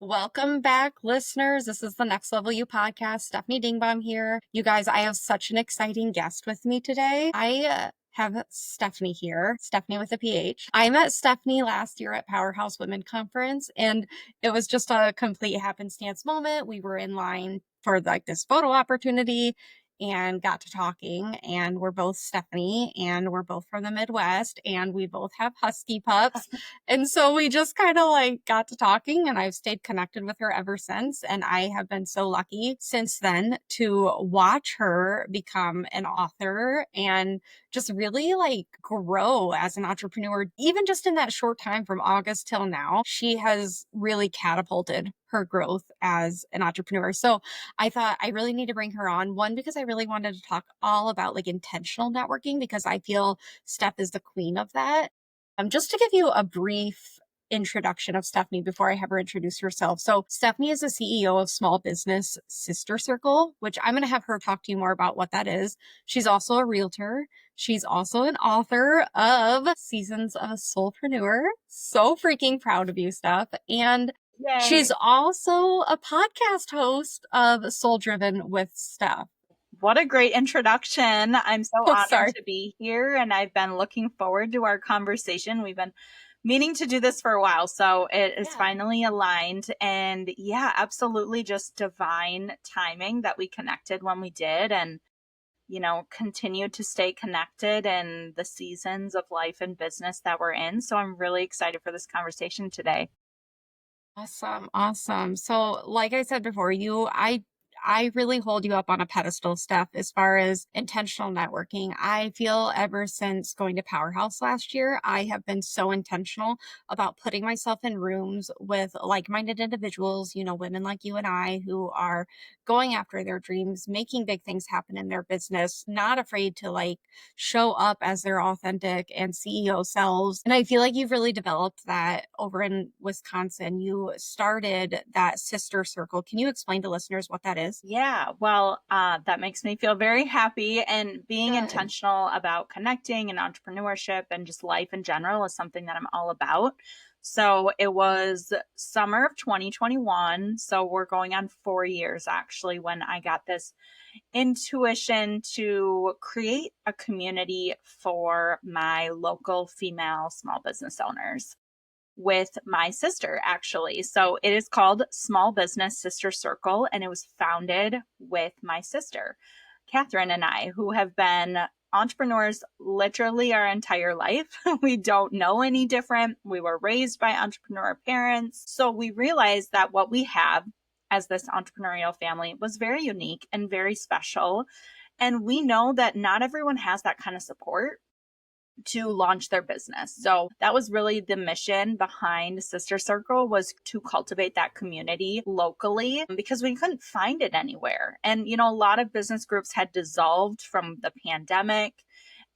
Welcome back, listeners. This is the Next Level You podcast. Stephanie Dingbaum here. You guys, I have such an exciting guest with me today. I have Stephanie here, Stephanie with a PH. I met Stephanie last year at Powerhouse Women Conference, and it was just a complete happenstance moment. We were in line for this photo opportunity and got to talking, and we're both Stephanie, and we're both from the Midwest, and we both have husky pups. And so we just kind of got to talking, and I've stayed connected with her ever since. And I have been so lucky since then to watch her become an author and just really grow as an entrepreneur. Even just in that short time from August till now, she has really catapulted her growth as an entrepreneur. So I thought I really need to bring her on. One, because I really wanted to talk all about intentional networking, because I feel Steph is the queen of that. Just to give you a brief introduction of Stephanie before I have her introduce herself. So Stephanie is the CEO of small business Sister Circle, which I'm going to have her talk to you more about what that is. She's also a realtor. She's also an author of Seasons of Soulpreneur. So freaking proud of you, Steph. And Yay. she's also a podcast host of Soul Driven with Steph. What a great introduction. I'm so Oh, honored sorry. to be here, and I've been looking forward to our conversation. We've been meaning to do this for a while, so it is finally aligned. And yeah, absolutely just divine timing that we connected when we did, and continue to stay connected in the seasons of life and business that we're in. So I'm really excited for this conversation today. Awesome. Awesome. So like I said before, I really hold you up on a pedestal, Steph, as far as intentional networking. I feel ever since going to Powerhouse last year, I have been so intentional about putting myself in rooms with like-minded individuals, women like you and I who are going after their dreams, making big things happen in their business, not afraid to show up as their authentic and CEO selves. And I feel like you've really developed that over in Wisconsin. You started that Sister Circle. Can you explain to listeners what that is? Yeah, well, that makes me feel very happy. And being Good. intentional about connecting and entrepreneurship and just life in general is something that I'm all about. So it was summer of 2021. So we're going on 4 years actually when I got this intuition to create a community for my local female small business owners with my sister, actually. So it is called Small Business Sister Circle, and it was founded with my sister, Catherine, and I, who have been entrepreneurs literally our entire life. We don't know any different. We were raised by entrepreneur parents. So we realized that what we have as this entrepreneurial family was very unique and very special. And we know that not everyone has that kind of support to launch their business. So that was really the mission behind Sister Circle, was to cultivate that community locally because we couldn't find it anywhere. And, a lot of business groups had dissolved from the pandemic.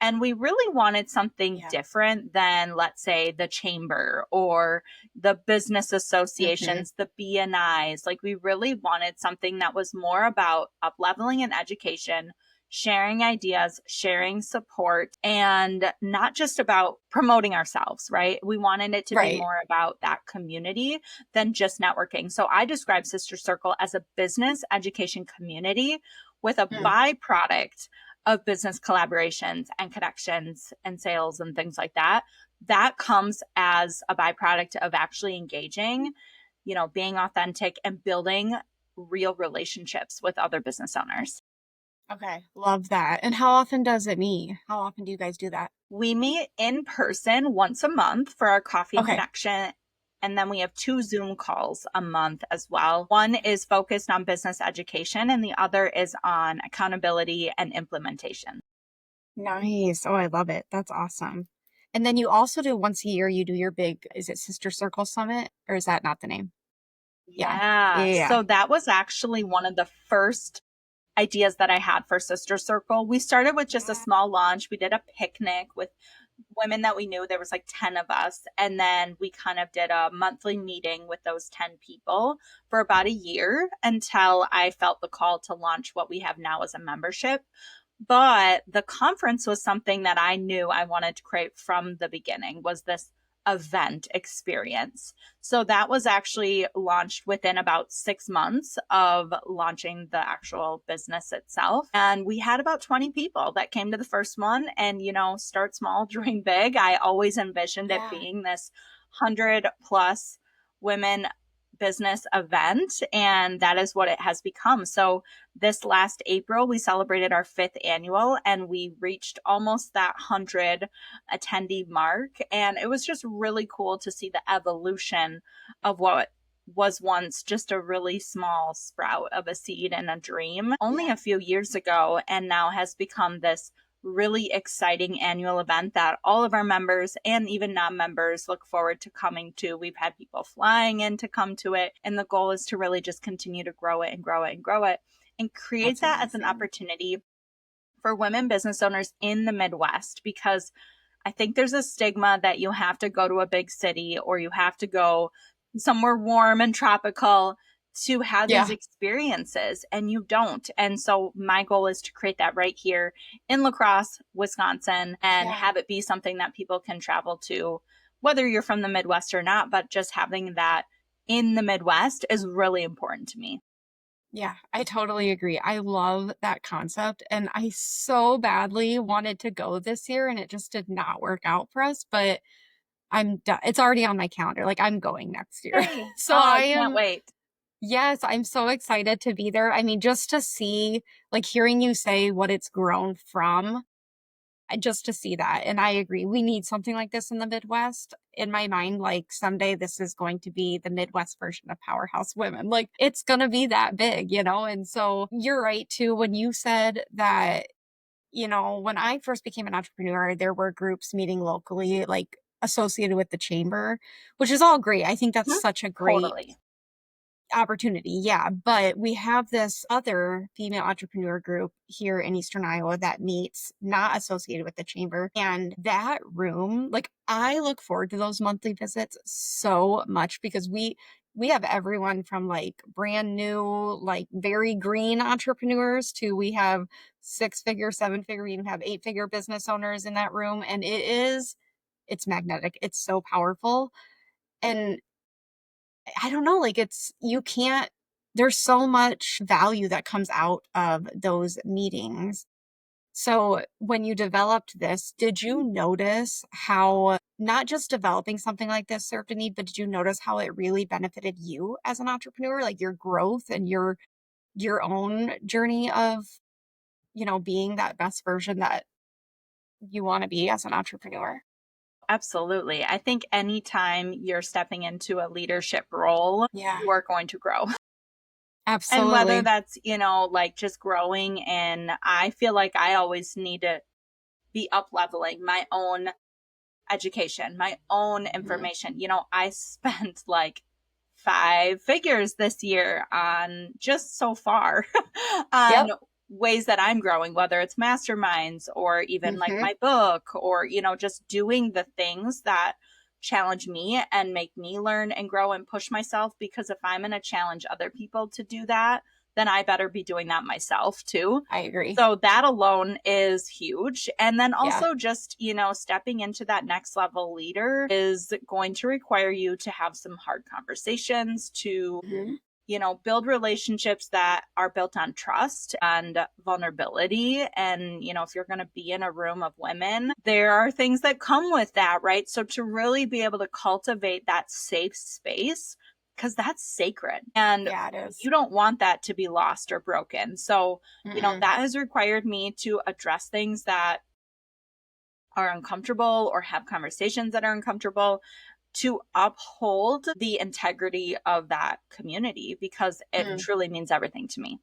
And we really wanted something different than, let's say, the chamber or the business associations, the BNIs. We really wanted something that was more about up-leveling and education, sharing ideas, sharing support, and not just about promoting ourselves, right? We wanted it to be more about that community than just networking. So I describe Sister Circle as a business education community with a byproduct of business collaborations and connections and sales and things like that. That comes as a byproduct of actually engaging, being authentic and building real relationships with other business owners. Okay. Love that. And how often does it meet? How often do you guys do that? We meet in person once a month for our coffee connection. And then we have 2 Zoom calls a month as well. One is focused on business education and the other is on accountability and implementation. Nice. Oh, I love it. That's awesome. And then you also do once a year, you do your big, is it Sister Circle Summit, or is that not the name? Yeah. So that was actually one of the first ideas that I had for Sister Circle. We started with just a small launch. We did a picnic with women that we knew. There was 10 of us. And then we kind of did a monthly meeting with those 10 people for about a year until I felt the call to launch what we have now as a membership. But the conference was something that I knew I wanted to create from the beginning, was this event experience. So that was actually launched within about 6 months of launching the actual business itself. And we had about 20 people that came to the first one. And, start small, dream big. I always envisioned it Yeah. being this 100 plus women business event, and that is what it has become. So this last April, we celebrated our 5th annual, and we reached almost that 100 attendee mark. And it was just really cool to see the evolution of what was once just a really small sprout of a seed and a dream only Yeah. a few years ago, and now has become this really exciting annual event that all of our members and even non-members look forward to coming to. We've had people flying in to come to it, and the goal is to really just continue to grow it and grow it and grow it, and create That's that as an amazing. opportunity for women business owners in the Midwest, because I think there's a stigma that you have to go to a big city or you have to go somewhere warm and tropical to have these Yeah. experiences, and you don't. And so my goal is to create that right here in La Crosse, Wisconsin, and Yeah. have it be something that people can travel to, whether you're from the Midwest or not. But just having that in the Midwest is really important to me. Yeah, I totally agree. I love that concept, and I so badly wanted to go this year, and it just did not work out for us, but it's already on my calendar, like, I'm going next year. Yay. So Oh, I I can't am wait. yes, I'm so excited to be there. I mean, just to see, like, hearing you say what it's grown from, just to see that, and I agree, we need something like this in the Midwest. In my mind, like, someday this is going to be the Midwest version of Powerhouse Women, like, it's gonna be that big, and so you're right too, when you said that, when I first became an entrepreneur, there were groups meeting locally, like, associated with the chamber, which is all great. I think that's Mhm. such a great Totally. opportunity, yeah, but we have this other female entrepreneur group here in Eastern Iowa that meets not associated with the chamber, and that room, like, I look forward to those monthly visits so much because we have everyone from, like, brand new, like, very green entrepreneurs to we have six-figure, seven-figure, we even have eight-figure business owners in that room, and it's magnetic, it's so powerful, and I don't know, like you can't there's so much value that comes out of those meetings. So when you developed this, did you notice how not just developing something like this served a need, but did you notice how it really benefited you as an entrepreneur, like your growth and your own journey of, being that best version that you want to be as an entrepreneur? Absolutely. I think anytime you're stepping into a leadership role, Yeah, you are going to grow. And whether absolutely. that's, like just growing, and I feel like I always need to be up leveling my own education, my own Mhm. information. I spent like 5 figures this year on just so far on Yep. ways that I'm growing, whether it's masterminds or even like Hmm. my book, or, just doing the things that challenge me and make me learn and grow and push myself. Because if I'm going to challenge other people to do that, then I better be doing that myself too. I agree. So that alone is huge. And then Yeah. also just, stepping into that next level leader is going to require you to have some hard conversations, to Mhm. build relationships that are built on trust and vulnerability. And, if you're going to be in a room of women, there are things that come with that, right? So to really be able to cultivate that safe space, because that's sacred. And Yeah, it is. you don't want that to be lost or broken. So, Mm-mm. that has required me to address things that are uncomfortable or have conversations that are uncomfortable, to uphold the integrity of that community, because it Mm. truly means everything to me.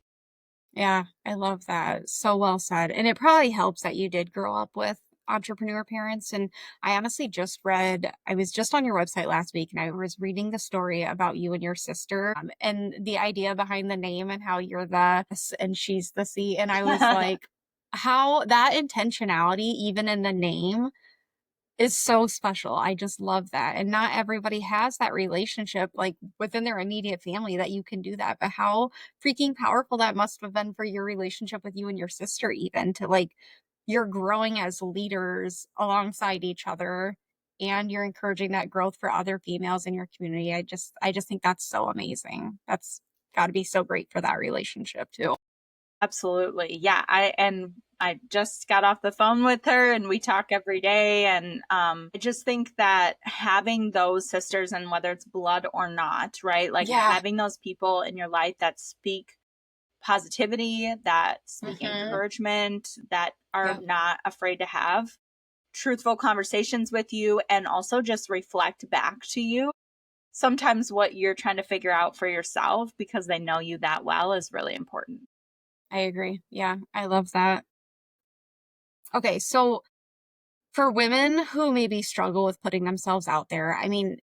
Yeah, I love that. So well said. And it probably helps that you did grow up with entrepreneur parents. And I honestly I was just on your website last week and I was reading the story about you and your sister and the idea behind the name and how you're the S and she's the C. And I was like, how that intentionality, even in the name, is so special. I just love that. And not everybody has that relationship like within their immediate family that you can do that. But how freaking powerful that must have been for your relationship with you and your sister, even to like you're growing as leaders alongside each other and you're encouraging that growth for other females in your community. I just think that's so amazing. That's got to be so great for that relationship too. Absolutely. Yeah. I just got off the phone with her and we talk every day. And I just think that having those sisters, and whether it's blood or not, right? Like Yeah. having those people in your life that speak positivity, that speak Mhm. encouragement, that are Yep. not afraid to have truthful conversations with you and also just reflect back to you. Sometimes what you're trying to figure out for yourself because they know you that well is really important. I agree. Yeah, I love that. Okay, so for women who maybe struggle with putting themselves out there, I mean,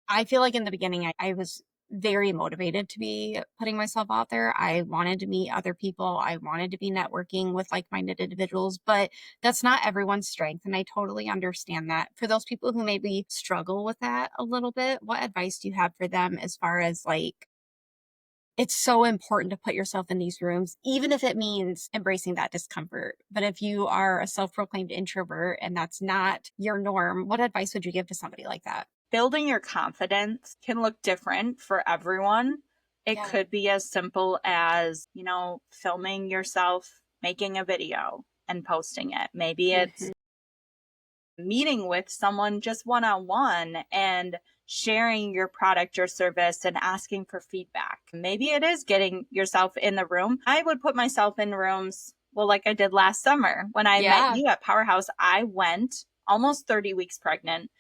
I feel like in the beginning, I was very motivated to be putting myself out there. I wanted to meet other people. I wanted to be networking with like minded individuals, but that's not everyone's strength. And I totally understand that. For those people who maybe struggle with that a little bit, what advice do you have for them as far as like, it's so important to put yourself in these rooms, even if it means embracing that discomfort. But if you are a self proclaimed introvert and that's not your norm, what advice would you give to somebody like that? Building your confidence can look different for everyone. It Yeah. could be as simple as, filming yourself making a video and posting it. Maybe it's Mhm. meeting with someone just one on one and sharing your product or service and asking for feedback. Maybe it is getting yourself in the room. I would put myself in rooms, well, like I did last summer when I met Yeah. you at Powerhouse. I went almost 30 weeks pregnant,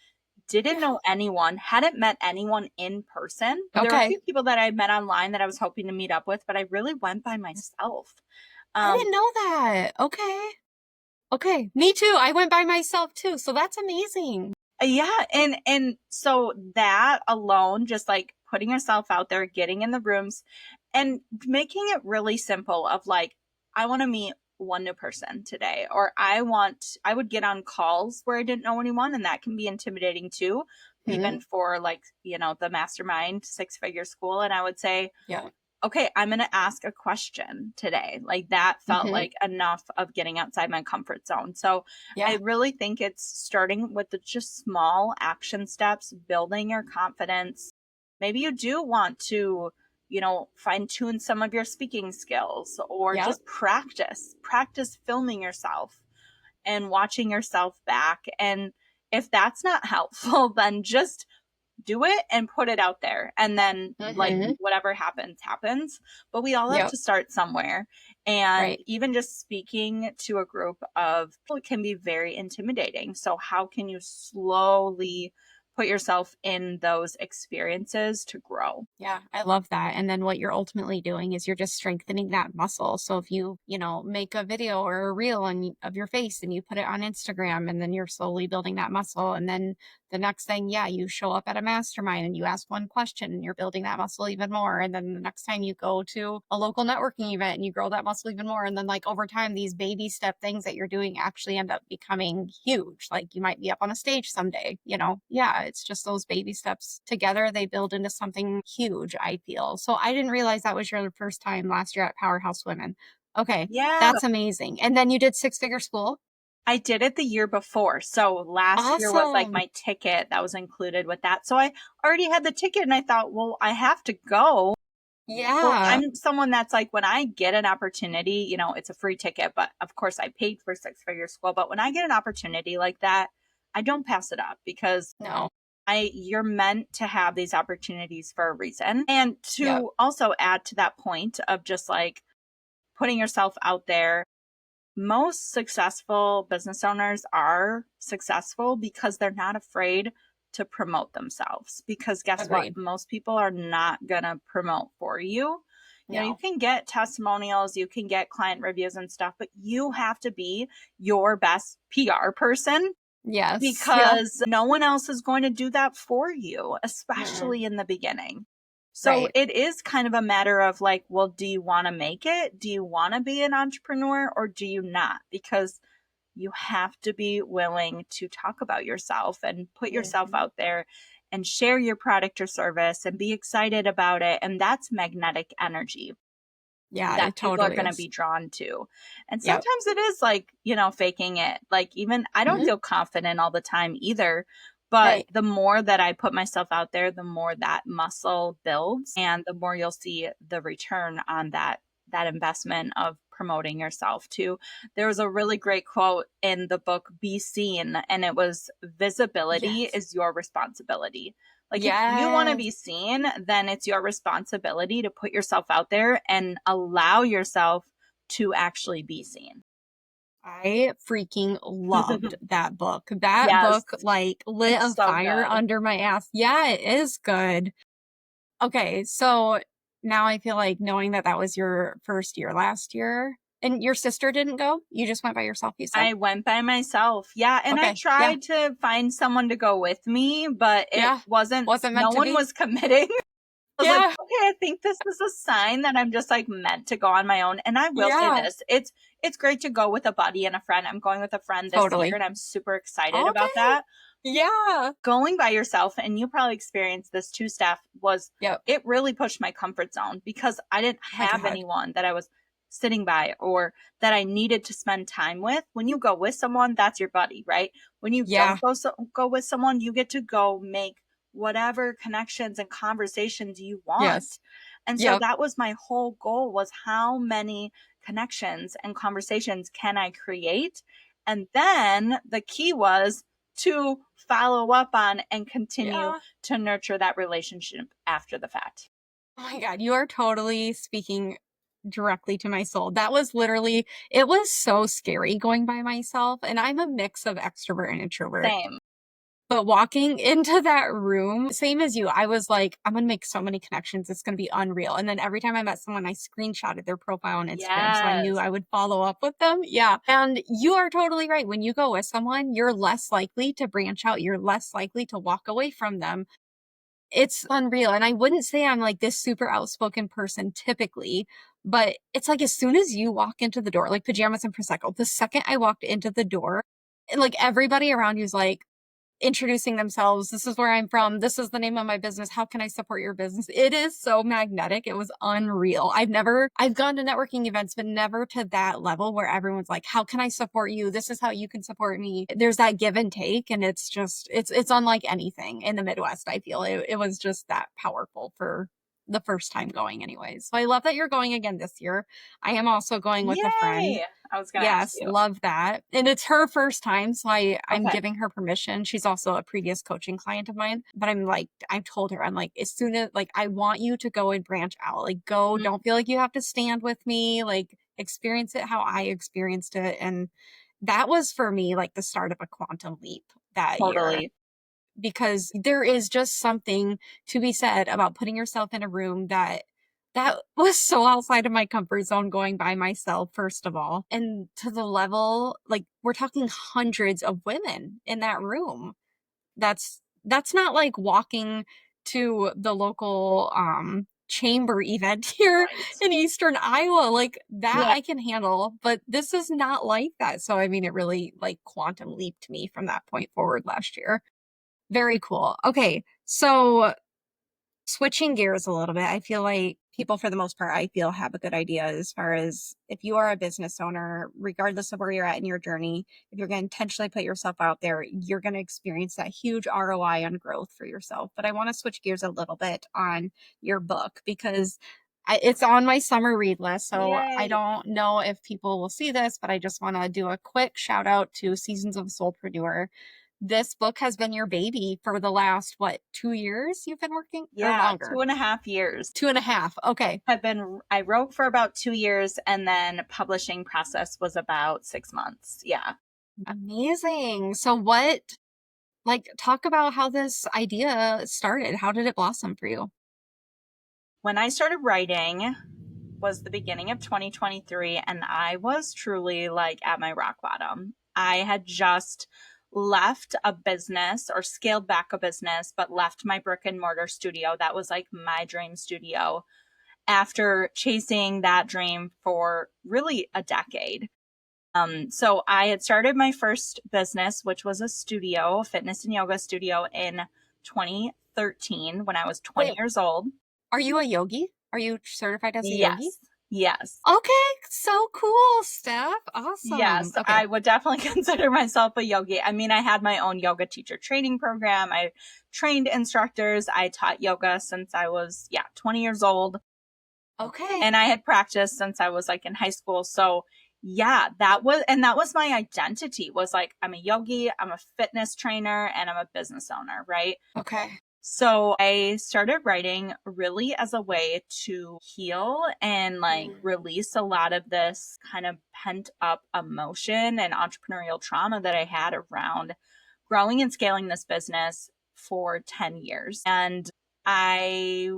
didn't Yeah. know anyone, hadn't met anyone in person. There were a Okay. few people that I met online that I was hoping to meet up with, but I really went by myself. I Um, didn't know that. Okay. Okay. Me too. I went by myself too. So that's amazing. yeah, and so that alone, just like putting yourself out there, getting in the rooms, and making it really simple of like, I want to meet one new person today, or I would get on calls where I didn't know anyone, and that can be intimidating too, even Hmm. for like, the mastermind six-figure school. And I would say, Yeah. okay, I'm going to ask a question today. Like that felt Hmm. like enough of getting outside my comfort zone. So I Yeah. really think it's starting with the just small action steps, building your confidence. Maybe you do want to, fine tune some of your speaking skills or Yep. just practice filming yourself and watching yourself back. And if that's not helpful, then just do it and put it out there. And then, like, Hmm. whatever happens, happens. But we all have Yep. to start somewhere. And Right. even just speaking to a group of people can be very intimidating. So, how can you slowly put yourself in those experiences to grow? Yeah, I love that. And then what you're ultimately doing is you're just strengthening that muscle. So if you make a video or a reel of your face and you put it on Instagram, and then you're slowly building that muscle. And then the next thing, yeah, you show up at a mastermind and you ask one question and you're building that muscle even more. And then the next time you go to a local networking event and you grow that muscle even more. And then like over time, these baby step things that you're doing actually end up becoming huge. Like you might be up on a stage someday. Yeah, it's just those baby steps together. They build into something huge, I feel. So I didn't realize that was your first time last year at Powerhouse Women. Okay. Yeah, That's amazing. And then you did six figure school. I did it the year before. So last year was like Awesome. my ticket that was included with that. So I already had the ticket and I thought, well, I have to go. Well, Yeah. I'm someone that's like, when I get an opportunity, it's a free ticket, but of course I paid for six-figure school. But when I get an opportunity like that, I don't pass it up because No. you're meant to have these opportunities for a reason. And Yep. to also add to that point of just like putting yourself out there, most successful business owners are successful because they're not afraid to promote themselves. Because guess what? Agreed. Most people are not going to promote for you. You No. can get testimonials, you can get client reviews and stuff, but you have to be your best PR person Yes. Yep. because no one else is going to do that for you, Mm-mm. especially in the beginning. So Right. it is kind of a matter of like, well, do you want to make it? Do you want to be an entrepreneur or do you not? Because you have to be willing to talk about yourself and put yourself Mhm. out there and share your product or service and be excited about it. And that's magnetic energy Yeah, that it people are totally going to is. be drawn to. And Yep. sometimes it is like, faking it. Like, even I don't Mhm. feel confident all the time either But Right. the more that I put myself out there, the more that muscle builds and the more you'll see the return on that investment of promoting yourself too. There was a really great quote in the book Be Seen, and it was visibility Yes. is your responsibility. Like if you want to Yes. be seen, then it's your responsibility to put yourself out there and allow yourself to actually be seen. I freaking loved that book. That Yes, book like lit it's a so fire good. under my ass. Yeah, it is good. Okay, so now I feel like knowing that that was your first year last year and your sister didn't go? You just went by yourself, you said? I went by myself. Yeah, and I Okay. Yeah. tried to find someone to go with me, but it Yeah. wasn't Wasn't no meant to one be. was committing. I was like, Yeah. okay, I think this is a sign that I'm just like meant to go on my own. And I will say Yeah. this, it's great to go with a buddy and a friend. I'm going with a friend this year Totally. and I'm super excited about Okay. that. Yeah. Going by yourself, and you probably experienced this too, Steph, was Yep. it really pushed my comfort zone because I didn't Oh my have God. anyone that I was sitting by or that I needed to spend time with. When you go with someone, that's your buddy, right? When you Yeah. don't go with someone, you get to go make whatever connections and conversations you Yes. want. And so Yep. that was my whole goal was how many connections and conversations can I create? And then the key was to follow up on and continue Yeah. to nurture that relationship after the fact. Oh my God. You are totally speaking directly to my soul. That was literally, it was so scary going by myself. And I'm a mix of extrovert and introvert. Same. But walking into that room, same as you, I was like, I'm gonna make so many connections. It's gonna be unreal. And then every time I met someone, I screenshotted their profile on Instagram. So I knew Yes. I would follow up with them. Yeah. And you are totally right. When you go with someone, you're less likely to branch out. You're less likely to walk away from them. It's unreal. And I wouldn't say I'm like this super outspoken person typically, but it's like as soon as you walk into the door, like pajamas and Prosecco, the second I walked into the door, like everybody around you is like, introducing themselves. This is where I'm from. This is the name of my business. How can I support your business? It is so magnetic. It was unreal. I've gone to networking events, but never to that level where everyone's like, how can I support you? This is how you can support me. There's that give and take. And it's just, it's unlike anything in the Midwest. I feel it was just that powerful for the first time going anyways. So I love that you're going again this year. I am also going with a friend. Yay. I was going to ask Yes, you. love that. And it's her first time, so I'm Okay. giving her permission. She's also a previous coaching client of mine, but I'm like I told her I'm like as soon as like I want you to go and branch out. Like go, Mm, don't feel like you have to stand with me. Like experience it how I experienced it and that was for me like the start of a quantum leap that year totally. because there is just something to be said about putting yourself in a room that was so outside of my comfort zone going by myself first of all and to the level like we're talking hundreds of women in that room that's not like walking to the local chamber event here Right. in eastern Iowa like that Yeah. I can handle but this is not like that so I mean it really like quantum leaped me from that point forward last year. Very cool. Okay. So switching gears a little bit, I feel like people, for the most part, I feel have a good idea as far as if you are a business owner, regardless of where you're at in your journey, if you're going to intentionally put yourself out there, you're going to experience that huge ROI on growth for yourself. But I want to switch gears a little bit on your book because it's on my summer read list. So I Yay. don't know if people will see this, but I just want to do a quick shout out to Seasons of Soulpreneur. This book has been your baby for the last, what, 2 years you've been working or Yeah. longer? 2.5 years. 2.5. Okay. I wrote for about 2 years and then publishing process was about 6 months. Yeah. Amazing. So like, talk about how this idea started. How did it blossom for you? When I started writing was the beginning of 2023 and I was truly like at my rock bottom. I had just left a business or scaled back a business, but left my brick and mortar studio. That was like my dream studio after chasing that dream for really a decade. So I had started my first business, which was a studio, fitness and yoga studio in 2013 when I was 20 Wait, years old. are you a yogi? Are you certified as a yogi? Yes. Yes. Okay, so cool, Steph. Awesome. Yes, Okay. I would definitely consider myself a yogi. I mean, I had my own yoga teacher training program. I trained instructors. I taught yoga since I was, 20 years old. Okay. And I had practiced since I was like in high school. So yeah, that was my identity, was like, I'm a yogi, I'm a fitness trainer, and I'm a business owner, right? Okay. So I started writing really as a way to heal and like Mm. release a lot of this kind of pent up emotion and entrepreneurial trauma that I had around growing and scaling this business for 10 years. And I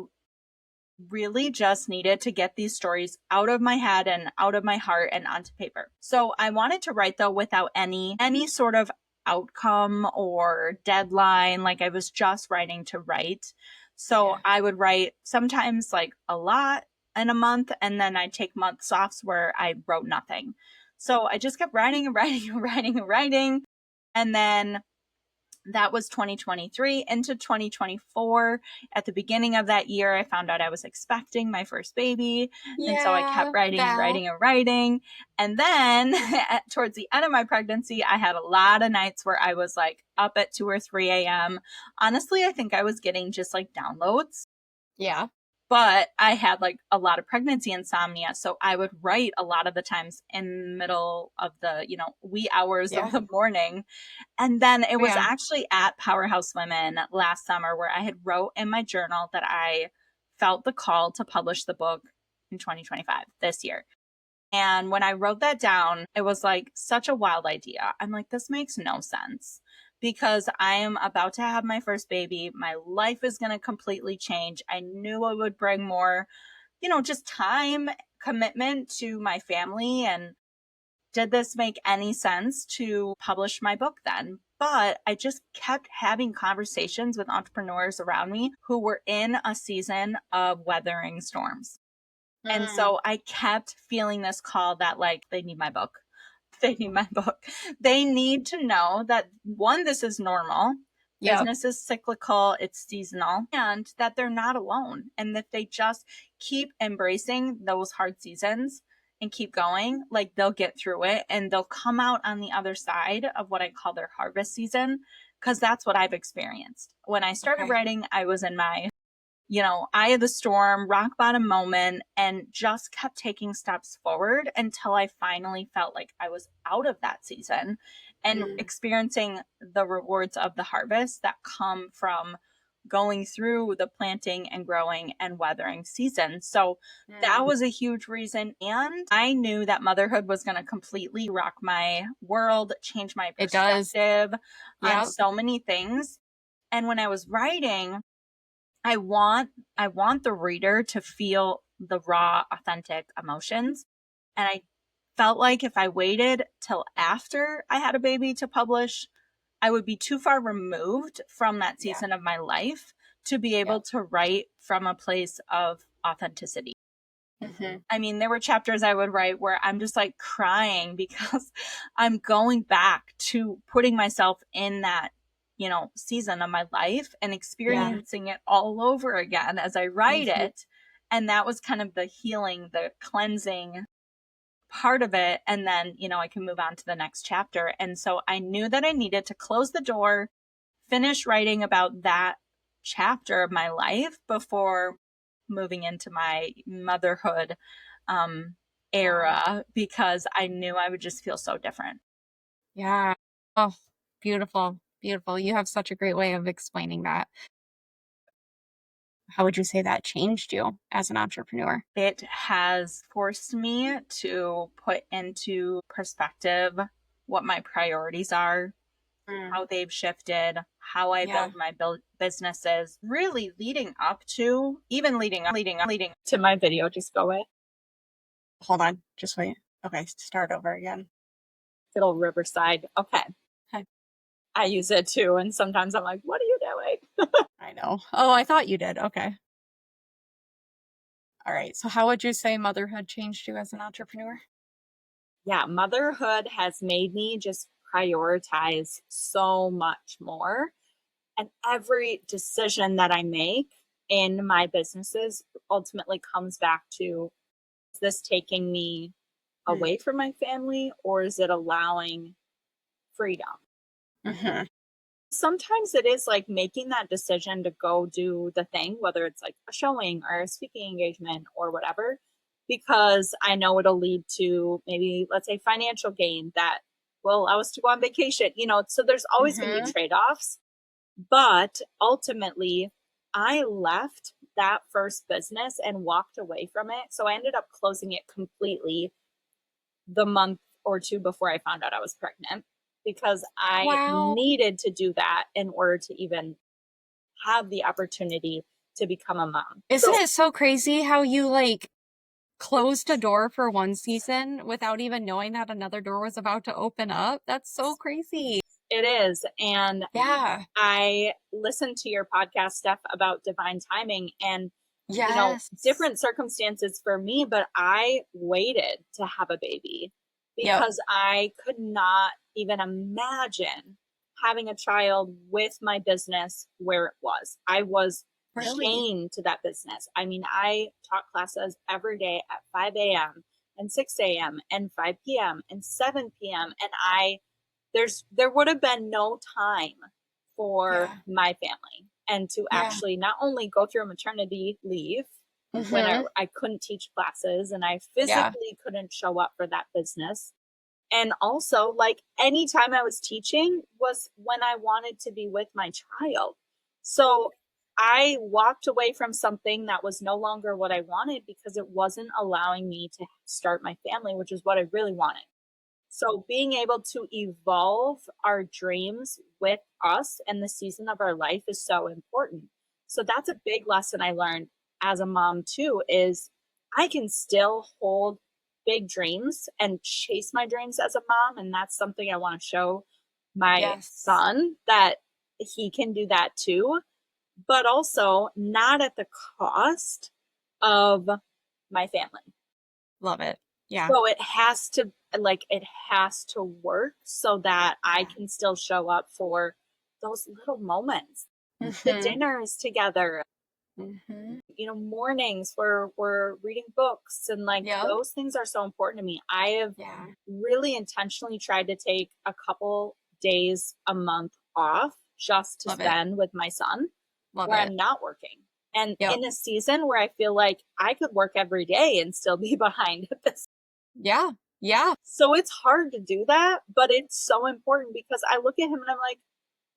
really just needed to get these stories out of my head and out of my heart and onto paper. So I wanted to write though without any sort of outcome or deadline. Like I was just writing to write. So Yeah. I would write sometimes like a lot in a month, and then I'd take months off where I wrote nothing. So I just kept writing and writing and writing and writing. And then that was 2023 into 2024. At the beginning of that year, I found out I was expecting my first baby. And so I kept Yeah, writing and Val. writing and writing. And then towards the end of my pregnancy, I had a lot of nights where I was like up at 2 or 3 a.m. Honestly, I think I was getting just like downloads, Yeah. but I had like a lot of pregnancy insomnia. So I would write a lot of the times in the middle of the, wee hours of Yeah. the morning. And then it was Yeah. actually at Powerhouse Women last summer where I had wrote in my journal that I felt the call to publish the book in 2025, this year. And when I wrote that down, it was like such a wild idea. I'm like, this makes no sense because I am about to have my first baby. My life is going to completely change. I knew it would bring more, just time, commitment to my family. And did this make any sense to publish my book then? But I just kept having conversations with entrepreneurs around me who were in a season of weathering storms. And Mm. so I kept feeling this call that like they need my book. They need my book. They need to know that one, this is normal. Yep. Business is cyclical, it's seasonal, and that they're not alone. And that they just keep embracing those hard seasons and keep going, like they'll get through it and they'll come out on the other side of what I call their harvest season. Cause that's what I've experienced. When I started Okay. writing, I was in my eye of the storm, rock bottom moment, and just kept taking steps forward until I finally felt like I was out of that season and Mm. experiencing the rewards of the harvest that come from going through the planting and growing and weathering season. So that Mm. was a huge reason. And I knew that motherhood was going to completely rock my world, change my It does. perspective on Yep. so many things. And when I was writing, I want the reader to feel the raw, authentic emotions. And I felt like if I waited till after I had a baby to publish, I would be too far removed from that Yeah. season of my life to be able Yep. to write from a place of authenticity. Hmm. I mean, there were chapters I would write where I'm just like crying because I'm going back to putting myself in that, season of my life and Yeah. experiencing it all over again as I write Hmm. it. And that was kind of the healing, the cleansing part of it. And then, I can move on to the next chapter. And so I knew that I needed to close the door, finish writing about that chapter of my life before moving into my motherhood um, Wow. era, because I knew I would just feel so different. Yeah. Oh, beautiful. Beautiful. You have such a great way of explaining that. How would you say that changed you as an entrepreneur? It has forced me to put into perspective what my priorities are, Mm. how they've shifted, how I Yeah. build my businesses, really leading up to, even leading to my video. Just go away. Hold on. Just wait. Okay. Start over again. Little Riverside. Okay. Okay. I use it too. And sometimes I'm like, what are you doing? I know. Oh, I thought you did. Okay. All right. So, how would you say motherhood changed you as an entrepreneur? Yeah, motherhood has made me just prioritize so much more. And every decision that I make in my businesses ultimately comes back to Is this taking me Mm. away from my family, or is it allowing freedom? Mhm. Sometimes it is like making that decision to go do the thing, whether it's like a showing or a speaking engagement or whatever, because I know it'll lead to maybe, let's say, financial gain that will allow us to go on vacation, so there's always going to be Mhm. trade offs. But ultimately, I left that first business and walked away from it. So I ended up closing it completely the month or two before I found out I was pregnant, because I Wow. needed to do that in order to even have the opportunity to become a mom. Isn't So it so crazy how you, like, closed a door for one season without even knowing that another door was about to open up? That's so crazy. it is. And Yeah. I listened to your podcast, Steph, about divine timing and, Yes. different circumstances for me, but I waited to have a baby Yep. because I could not even imagine having a child with my business where it was. I was Really? chained to that business. I mean, I taught classes every day at 5 a.m. and 6 a.m. and 5 p.m. and 7 p.m. And there would have been no time for Yeah. my family and to Yeah. actually not only go through a maternity leave when I, Mhm. I couldn't teach classes and I Yeah. physically couldn't show up for that business. And also, like, anytime I was teaching was when I wanted to be with my child. So I walked away from something that was no longer what I wanted because it wasn't allowing me to start my family, which is what I really wanted. So being able to evolve our dreams with us and the season of our life is so important. So that's a big lesson I learned as a mom too, is I can still hold big dreams and chase my dreams as a mom, and that's something I want to show my Yes. son, that he can do that too, but also not at the cost of my family. Love it. Yeah. So it has to work so that I Yeah. can still show up for those little moments. The Mhm. dinners together, Mhm. mornings where we're reading books, and like Yep. those things are so important to me. I have Yeah. really intentionally tried to take a couple days a month off just to Love it. spend with my son Love where it. I'm not working. And Yep. in a season where I feel like I could work every day and still be behind at this. Yeah. Yeah. So it's hard to do that, but it's so important because I look at him and I'm like,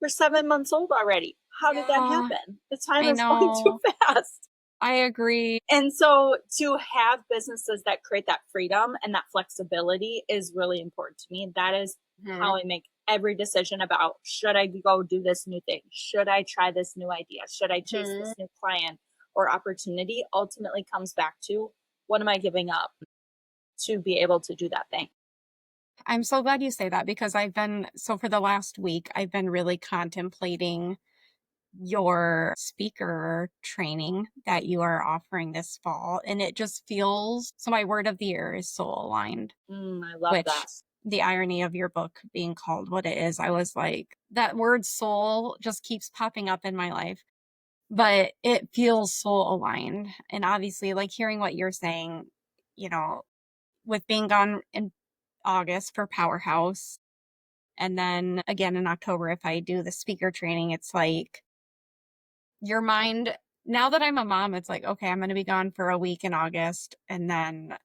"You're 7 months old already. How did that Yeah. happen? The time I is going too know. fast." I agree. And so to have businesses that create that freedom and that flexibility is really important to me. That is how Mhm. I make every decision about, should I go do this new thing? Should I try this new idea? Should I chase Mhm. this new client or opportunity? Ultimately comes back to, what am I giving up to be able to do that thing? I'm so glad you say that because for the last week, I've been really contemplating your speaker training that you are offering this fall. And it just feels so my word of the year is soul aligned, I love which that. the irony of your book being called what it is, I was like, that word soul just keeps popping up in my life, but it feels soul aligned. And obviously, like hearing what you're saying, you know, with being gone in August for Powerhouse, and then again in October, if I do the speaker training, it's like your mind, now that I'm a mom, it's like, okay, I'm going to be gone for a week in August and then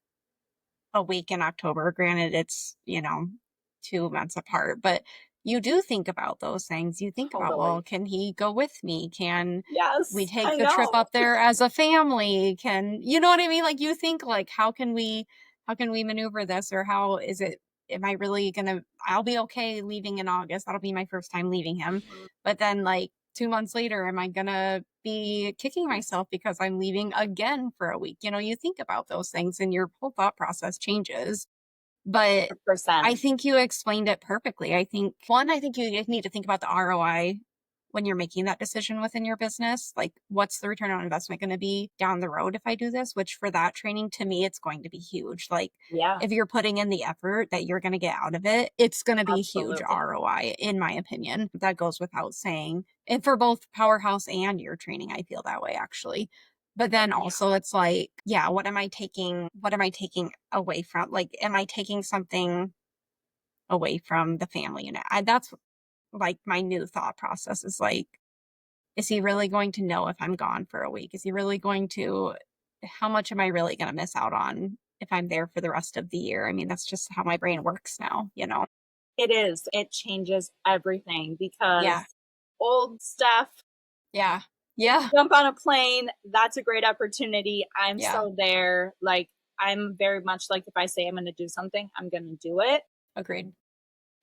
a week in October. Granted, it's, 2 months apart, but you do think about those things. You think about, well, Totally. can he go with me? Can we Yes, take I the trip know. up there as a family? You know what I mean? Like you think like, how can we maneuver this, or how is it, am I really gonna, I'll be okay leaving in August. That'll be my first time leaving him. Mhm. But then like 2 months later, am I gonna be kicking myself because I'm leaving again for a week? You think about those things and your whole thought process changes. But 100%. I think you explained it perfectly. I think you need to think about the ROI when you're making that decision within your business. Like, what's the return on investment going to be down the road if I do this? Which for that training, to me, it's going to be huge. Like, Yeah, if you're putting in the effort that you're going to get out of it, it's going to be huge absolutely. ROI, in my opinion. That goes without saying. And for both Powerhouse and your training, I feel that way actually. But then Yeah. also it's like, yeah, what am I taking away from? Like, am I taking something away from the family? And that's like my new thought process is like, is he really going to know if I'm gone for a week? Is he really going to, how much am I really going to miss out on if I'm there for the rest of the year? I mean, that's just how my brain works now, you know? It is. It changes everything because Yeah. old stuff, Yeah. Yeah. jump on a plane, that's a great opportunity. I'm Yeah. so there. Like, I'm very much like, if I say I'm going to do something, I'm going to do it, Agreed.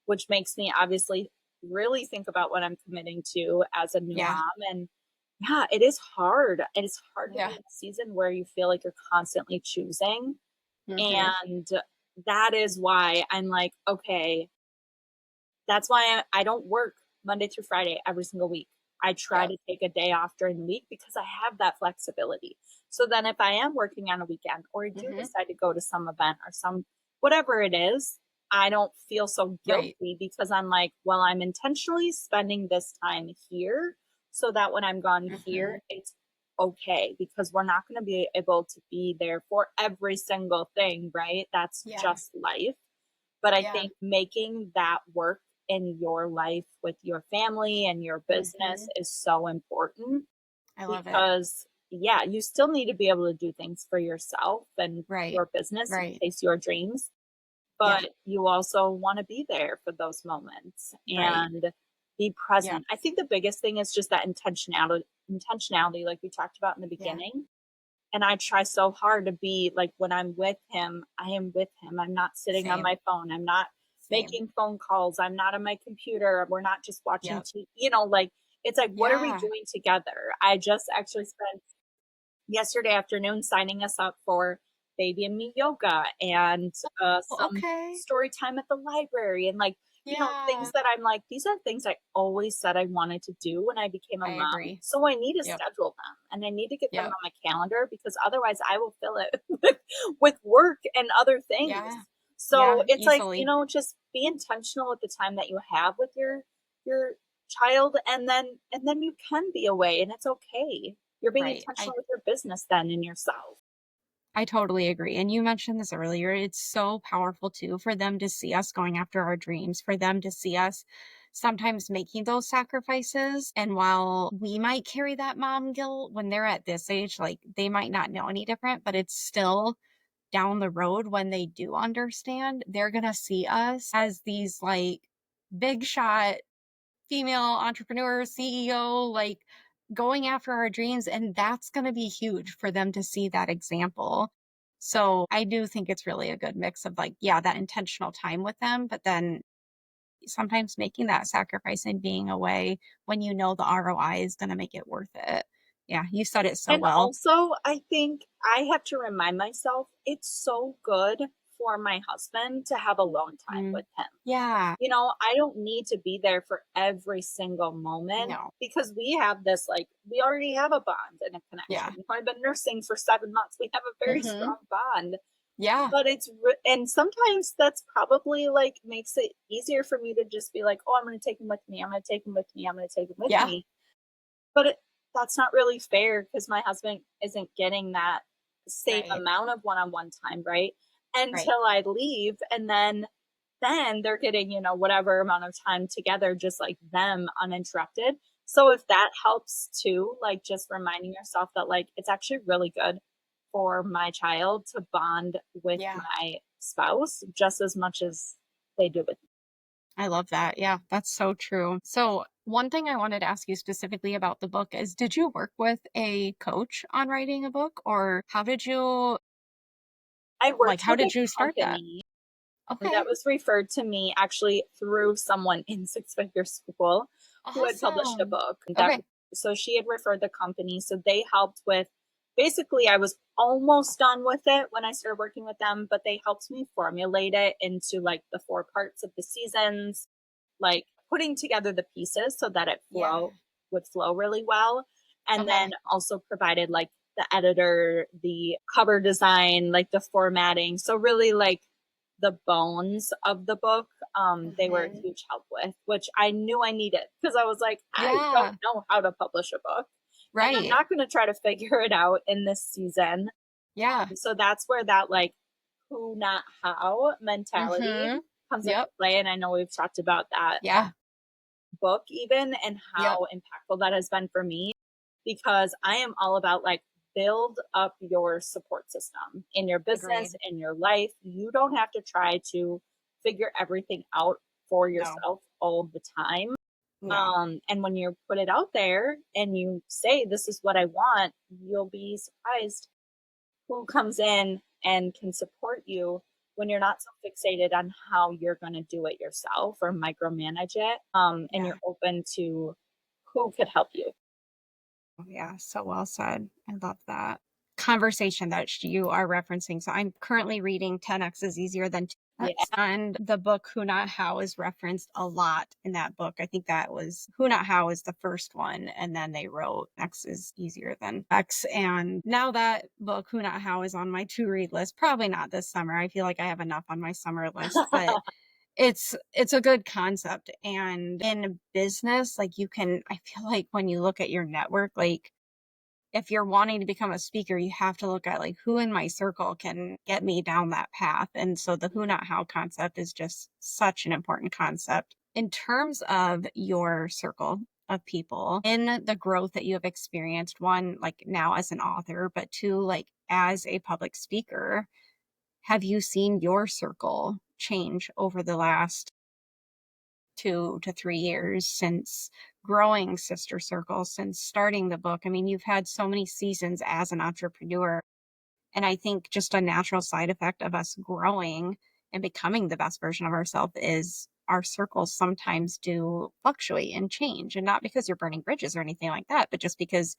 which makes me obviously really think about what I'm committing to as a new Yeah. mom. And yeah, it is hard. It is hard to be Yeah. in a season where you feel like you're constantly choosing. Hmm. And that is why I'm like, okay, that's why I don't work Monday through Friday every single week. I try Yep. to take a day off during the week because I have that flexibility. So then if I am working on a weekend or I do Hmm. decide to go to some event or some whatever it is, I don't feel so Right. guilty because I'm like, well, I'm intentionally spending this time here so that when I'm gone Hmm. here, it's okay because we're not going to be able to be there for every single thing, right? That's Yeah. just life. But I Yeah. think making that work in your life with your family and your business Hmm. is so important I love it. because, yeah, you still need to be able to do things for yourself and Right. your business and Right. chase your dreams. Yeah. But you also want to be there for those moments Right. and be Yeah. present. I think the biggest thing is just that intentionality, like we talked about in the Yeah. beginning. And I try so hard to be like, when I'm with him, I am with him. I'm not sitting on Same. my phone. I'm not Same. making phone calls. I'm not on my computer. We're not just watching Yep. TV, like it's like, what are we Yeah. doing together? I just actually spent yesterday afternoon signing us up for baby and me yoga and Oh, some okay. story time at the library and like things Yeah. that I'm like, these are things I always said I wanted to do when I became a I mom, agree. so I need to Yep. schedule them and I need to get them Yep. on my calendar because otherwise I will fill it with work and other things. Yeah. So Yeah. it's like, Easily. just be intentional with the time that you have with your child, and then you can be away and it's okay. You're being Right. intentional with your business then and yourself. I totally agree. And you mentioned this earlier. It's so powerful too for them to see us going after our dreams, for them to see us sometimes making those sacrifices. And while we might carry that mom guilt when they're at this age, like they might not know any different, but it's still down the road when they do understand, they're going to see us as these like big shot female entrepreneur, CEO, like going after our dreams. And that's going to be huge for them to see that example. So I do think it's really a good mix of like, yeah, that intentional time with them, but then sometimes making that sacrifice and being away when you know the ROI is going to make it worth it. Yeah, you said it so And well. also, I think I have to remind myself it's so good for my husband to have alone time Mm, with him. yeah, I don't need to be there for every single moment no, because we have this, like, we already have a bond and a yeah, connection. I've been nursing for 7 months. We have a very hmm, strong bond. yeah, But and sometimes that's probably like makes it easier for me to just be like, oh, I'm going to take him with me. I'm going to take him with me. I'm going to take him with yeah, me. But that's not really fair because my husband isn't getting that same right, amount of one-on-one time, right? right, Until I leave, and then they're getting, whatever amount of time together, just like them uninterrupted. So if that helps too, like just reminding yourself that like it's actually really good for my child to bond with yeah. my spouse just as much as they do with me. I love that. Yeah, that's so true. So, one thing I wanted to ask you specifically about the book is did you work with a coach on writing a book or I worked how with a did you start that? company Okay. that was referred to me actually through someone in Six Figure School who had published a Awesome. book that, Okay. so she had referred the company, so they helped with, basically I was almost done with it when I started working with them, but they helped me formulate it into like the 4 parts of the seasons, like putting together the pieces so that it Yeah. would flow really well, and then Okay. also provided like the editor, the cover design, like the formatting, so really like the bones of the book, they were a Hmm. huge help with, which I knew I needed because I was like, I don't Yeah. know how to publish a book. And I'm Right. not going to try to figure it out in this season. Yeah. So that's where that like who, not how mentality Mm-hmm. comes into Yep. play. And I know we've talked about that Yeah. book even and Yep. how impactful that has been for me because I am all about like build up your support system in your business, Agreed. in your life. You don't have to try to figure everything out for No. yourself all the time. No. And when you put it out there and you say, this is what I want, you'll be surprised who comes in and can support you when you're not so fixated on how you're going to do it yourself or micromanage it. And Yeah. you're open to who could help you. Yeah, so well said. I love that conversation that you are referencing. So I'm currently reading 10x is easier than Yeah. 2x. And the book Who Not How is referenced a lot in that book. I think that was Who Not How is the first one. And then they wrote X is easier than X. And now that book, Who Not How, is on my to read list. Probably not this summer. I feel like I have enough on my summer list, but it's a good concept. And in business, like, you can, I feel like when you look at your network, like, if you're wanting to become a speaker, you have to look at like who in my circle can get me down that path. And so the who not how concept is just such an important concept in terms of your circle of people in the growth that you have experienced. One, like now as an author, but two, like as a public speaker, have you seen your circle change over the last 2 to 3 years since growing Sister Circle, since starting the book? I mean, you've had so many seasons as an entrepreneur. And I think just a natural side effect of us growing and becoming the best version of ourselves is our circles sometimes do fluctuate and change. And not because you're burning bridges or anything like that, but just because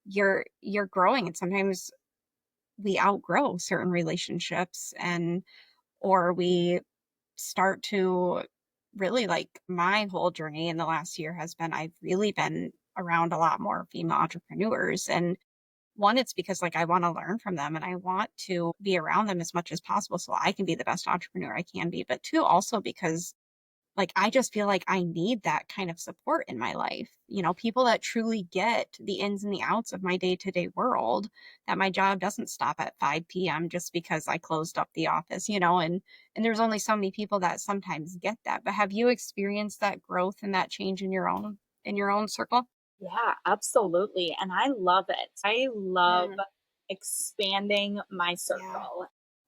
you're growing, and sometimes we outgrow certain relationships, and or we start to really, like, my whole journey in the last year has been, I've really been around a lot more female entrepreneurs. And one, it's because like I want to learn from them and I want to be around them as much as possible so I can be the best entrepreneur I can be. But two, also because like I just feel like I need that kind of support in my life. People that truly get the ins and the outs of my day-to-day world, that my job doesn't stop at 5 p.m. just because I closed up the office, and there's only so many people that sometimes get that. But have you experienced that growth and that change in your own circle? Yeah, absolutely. And I love it. I love Mm, expanding my yeah. circle.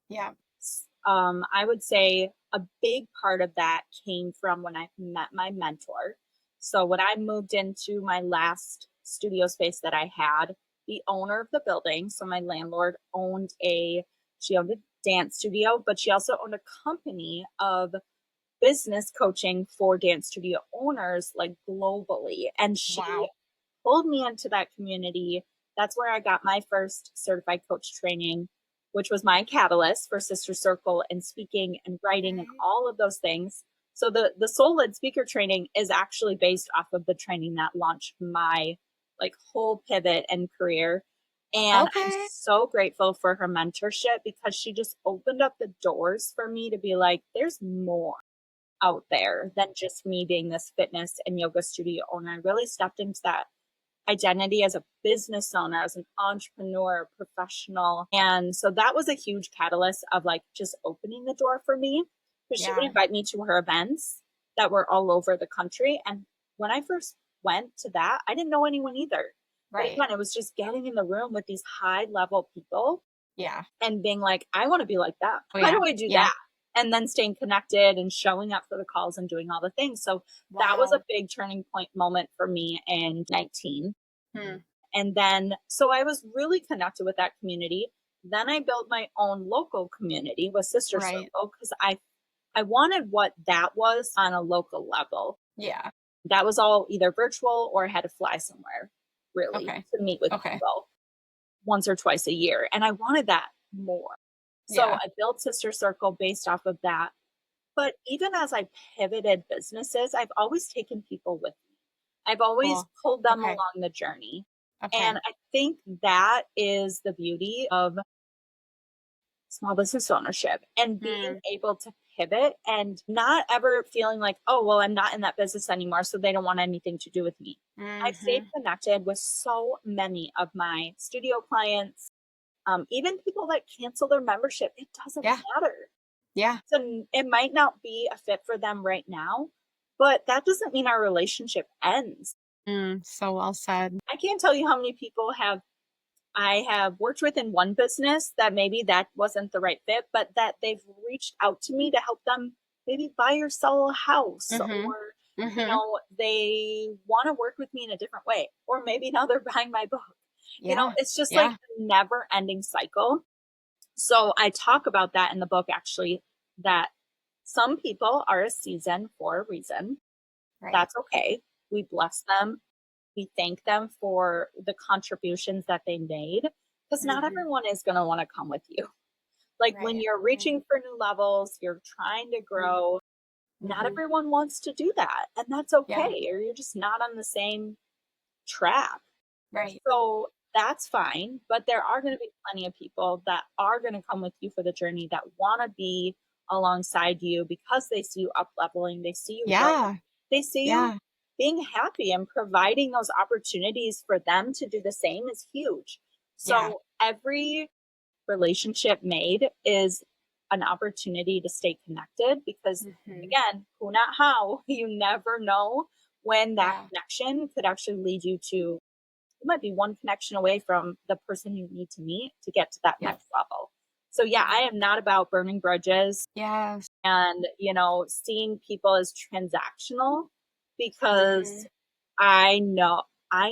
Yeah. I would say a big part of that came from when I met my mentor. So when I moved into my last studio space that I had, the owner of the building, so my landlord she owned a dance studio, but she also owned a company of business coaching for dance studio owners like globally. And she Wow. pulled me into that community. That's where I got my first certified coach training, which was my catalyst for Sister Circle and speaking and writing and Okay. all of those things. So the Soul Led Speaker training is actually based off of the training that launched my like whole pivot and career. And I'm Okay. so grateful for her mentorship because she just opened up the doors for me to be like, there's more out there than just me being this fitness and yoga studio owner. I really stepped into that identity as a business owner, as an entrepreneur, professional. And so that was a huge catalyst of like just opening the door for me because she would Yeah. invite me to her events that were all over the country. And when I first went to that, I didn't know anyone either. But Right. again, it was just getting in the room with these high level people Yeah. and being like, I want to be like that. Oh, How do yeah. I do Yeah. that? And then staying connected and showing up for the calls and doing all the things. So that was a Wow. big turning point moment for me in 19. Hmm. And then, so I was really connected with that community. Then I built my own local community with Sister Right. Circle because I wanted what that was on a local level. Yeah. That was all either virtual or I had to fly somewhere really Okay. to meet with Okay. people once or twice a year. And I wanted that more. So Yeah. I built Sister Circle based off of that. But even as I pivoted businesses, I've always taken people with me. I've always Cool. pulled them Okay. along the journey. Okay. And I think that is the beauty of small business ownership and being Mm, able to pivot and not ever feeling like, oh, well, I'm not in that business anymore, so they don't want anything to do with me. I've stayed mm-hmm. connected with so many of my studio clients, even people that cancel their membership. It doesn't Yeah. matter. Yeah. So it might not be a fit for them right now, but that doesn't mean our relationship ends. So well said. I can't tell you how many people I have worked with in one business that maybe that wasn't the right fit, but that they've reached out to me to help them maybe buy or sell a house, Mm-hmm. or, Mm-hmm. they want to work with me in a different way, or maybe now they're buying my book. Yeah. It's just like Yeah. a never ending cycle. So I talk about that in the book actually, that some people are a season for a reason. Right. That's okay. We bless them. We thank them for the contributions that they made, because not Mm-hmm. everyone is going to want to come with you. Like when Right. you're reaching for new levels, you're trying to grow, not Mm-hmm. everyone wants to do that. And that's Yeah. okay. Or you're just not on the same track. Right. So that's fine. But there are going to be plenty of people that are going to come with you for the journey, that want to be alongside you because they see you up leveling, they see you growing, Yeah. they see you Yeah. being happy, and providing those opportunities for them to do the same is huge. Yeah. So every relationship made is an opportunity to stay connected, because Mm-hmm. again, who not how, you never know when that Yeah. connection could actually lead you to, you might be one connection away from the person you need to meet to get to that Yep. next level. So yeah, I Yep. am not about burning bridges Yes. and, seeing people as transactional, Mm-hmm. because I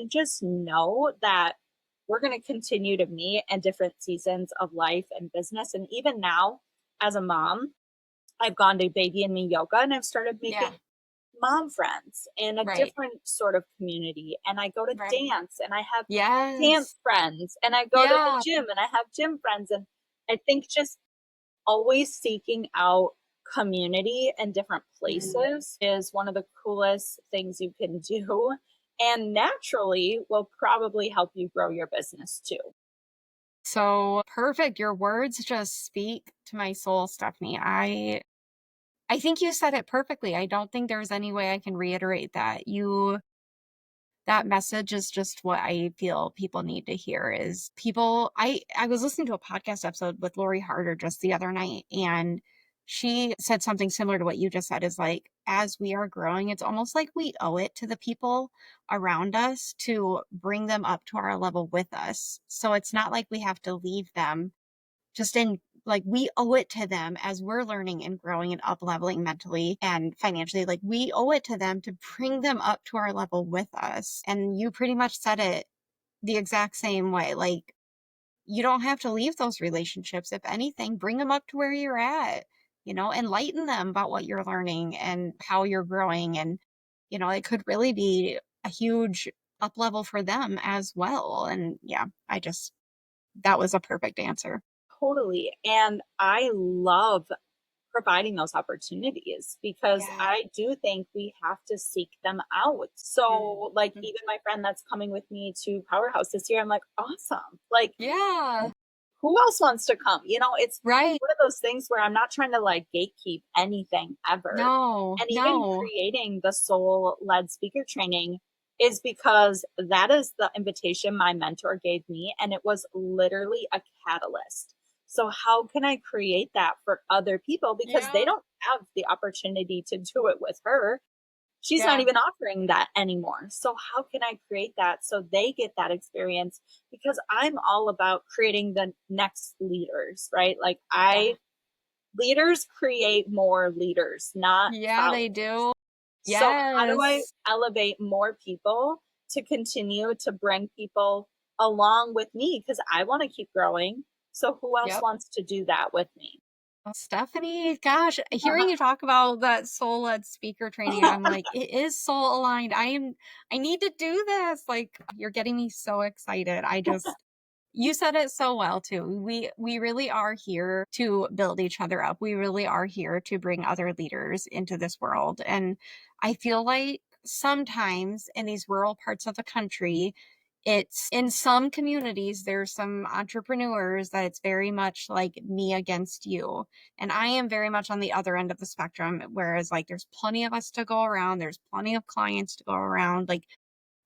just know that we're going to continue to meet in different seasons of life and business. And even now, as a mom, I've gone to baby and me yoga, and I've started Yeah. making mom friends in a Right. different sort of community. And I go to Right. dance and I have dance Yes. friends, and I go to the Yeah. gym and I have gym friends. And I think just always seeking out community in different Mhm. places is one of the coolest things you can do. And naturally will probably help you grow your business too. So perfect. Your words just speak to my soul, Stephanie. I think you said it perfectly. I don't think there's any way I can reiterate that. That message is just what I feel people need to hear is people I was listening to a podcast episode with Lori Harder just the other night, and she said something similar to what you just said, is like as we are growing, it's almost like we owe it to the people around us to bring them up to our level with us. So it's not like we have to leave them just in, like, we owe it to them as we're learning and growing and up leveling mentally and financially. Like, we owe it to them to bring them up to our level with us. And you pretty much said it the exact same way. Like, you don't have to leave those relationships. If anything, bring them up to where you're at, enlighten them about what you're learning and how you're growing. And, it could really be a huge up level for them as well. And yeah, that was a perfect answer. Totally. And I love providing those opportunities, because Yeah. I do think we have to seek them out. So, like, Mhm. even my friend that's coming with me to Powerhouse this year, I'm like, awesome. Like, Yeah. who else wants to come? It's Right. one of those things where I'm not trying to like gatekeep anything ever. No, And even no. creating the soul led speaker training is because that is the invitation my mentor gave me. And it was literally a catalyst. So, how can I create that for other people? Because they Yeah. don't have the opportunity to do it with her. She's not Yeah. even offering that anymore. So how can I create that so they get that experience? Because I'm all about creating the next leaders, right? Like Yeah. I leaders create more leaders, not Yeah, followers. they do. So how do I Yes. elevate more people to continue to bring people along with me? Because I want to keep growing. So who else Yep. wants to do that with me? Well, Stephanie, gosh, hearing you talk about that soul-led speaker training, I'm like, it is soul aligned. I need to do this. Like, you're getting me so excited. You said it so well too. We really are here to build each other up. We really are here to bring other leaders into this world. And I feel like sometimes in these rural parts of the country, it's in some communities, there's some entrepreneurs that it's very much like me against you. And I am very much on the other end of the spectrum, whereas like there's plenty of us to go around, there's plenty of clients to go around. Like,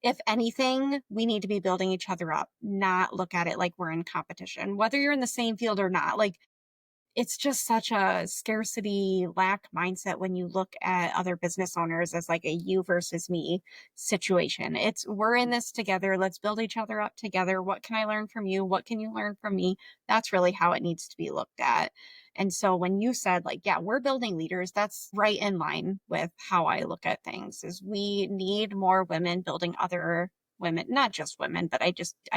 if anything, we need to be building each other up, not look at it like we're in competition, whether you're in the same field or not. Like, it's just such a scarcity lack mindset when you look at other business owners as like a you versus me situation. It's we're in this together. Let's build each other up together. What can I learn from you? What can you learn from me? That's really how it needs to be looked at. And so when you said like, yeah, we're building leaders, that's right in line with how I look at things is we need more women building other women, not just women, but I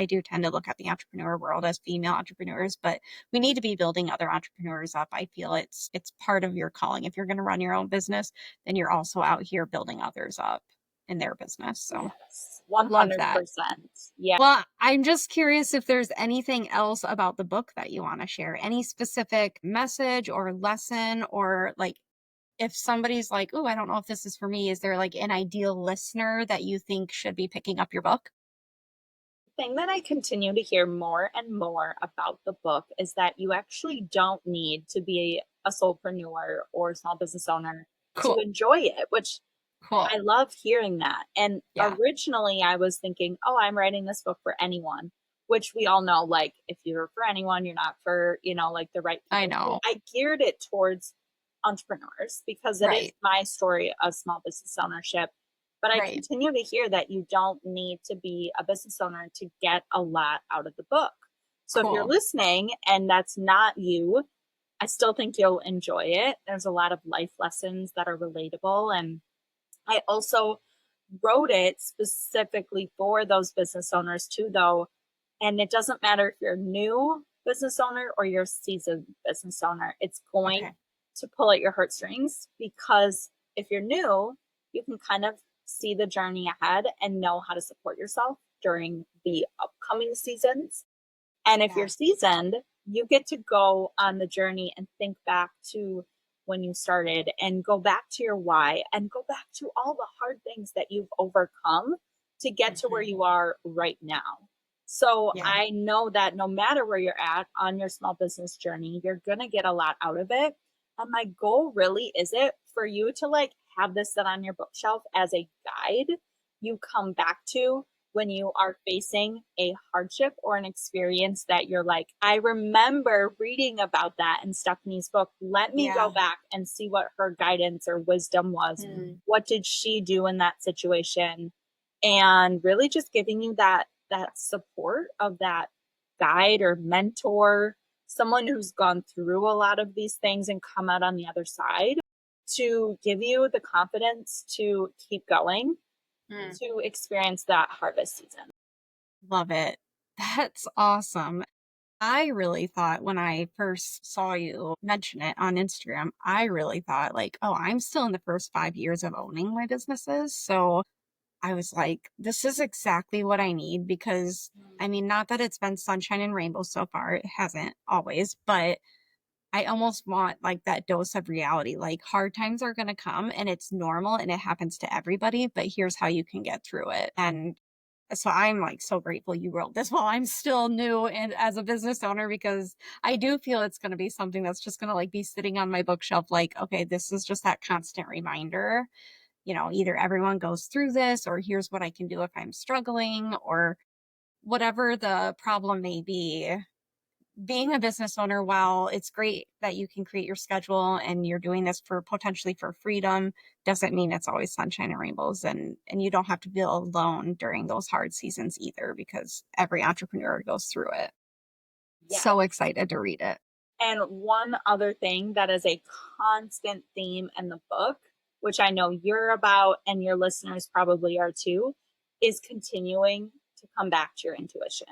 do tend to look at the entrepreneur world as female entrepreneurs, but we need to be building other entrepreneurs up. I feel it's part of your calling. If you're going to run your own business, then you're also out here building others up in their business. So Yes, love that. 100%. Yeah. Well, I'm just curious if there's anything else about the book that you want to share, any specific message or lesson, or like if somebody's like, oh, I don't know if this is for me, is there like an ideal listener that you think should be picking up your book? Thing that I continue to hear more and more about the book is that you actually don't need to be a soulpreneur or small business owner to Cool. enjoy it, which Cool. I love hearing that. And Yeah, originally I was thinking, oh, I'm writing this book for anyone, which we all know, like, if you're for anyone, you're not for, like the right I people. So know. I geared it towards entrepreneurs because it is Right. my story of small business ownership. But I Right. continue to hear that you don't need to be a business owner to get a lot out of the book. So if you're Cool. listening and that's not you, I still think you'll enjoy it. There's a lot of life lessons that are relatable. And I also wrote it specifically for those business owners too, though. And it doesn't matter if you're a new business owner or you're a seasoned business owner, it's going Okay. to pull at your heartstrings because if you're new, you can kind of see the journey ahead and know how to support yourself during the upcoming seasons. And if you're Yeah. seasoned, you get to go on the journey and think back to when you started and go back to your why and go back to all the hard things that you've overcome to get to where Mhm. you are right now. So Yeah. I know that no matter where you're at on your small business journey, you're going to get a lot out of it. And my goal really is it for you to like have this set on your bookshelf as a guide you come back to when you are facing a hardship or an experience that you're like, I remember reading about that in Stephanie's book. Let me go Yeah. back and see what her guidance or wisdom was. Mm. What did she do in that situation? And really just giving you that support of that guide or mentor, someone who's gone through a lot of these things and come out on the other side to give you the confidence to keep going Mm. to experience that harvest season. Love it. That's awesome. I really thought when I first saw you mention it on Instagram, I really thought like, oh, I'm still in the first 5 years of owning my businesses. So I was like, this is exactly what I need because I mean, not that it's been sunshine and rainbows so far, it hasn't always, but I almost want like that dose of reality. Like hard times are going to come and it's normal and it happens to everybody, but here's how you can get through it. And so I'm like so grateful you wrote this while I'm still new and as a business owner because I do feel it's going to be something that's just going to like be sitting on my bookshelf like okay, this is just that constant reminder, either everyone goes through this or here's what I can do if I'm struggling or whatever the problem may be. Being a business owner, while it's great that you can create your schedule and you're doing this for potentially for freedom, doesn't mean it's always sunshine and rainbows. And you don't have to feel alone during those hard seasons either, because every entrepreneur goes through it. Yes. So excited to read it. And one other thing that is a constant theme in the book, which I know you're about and your listeners probably are too, is continuing to come back to your intuition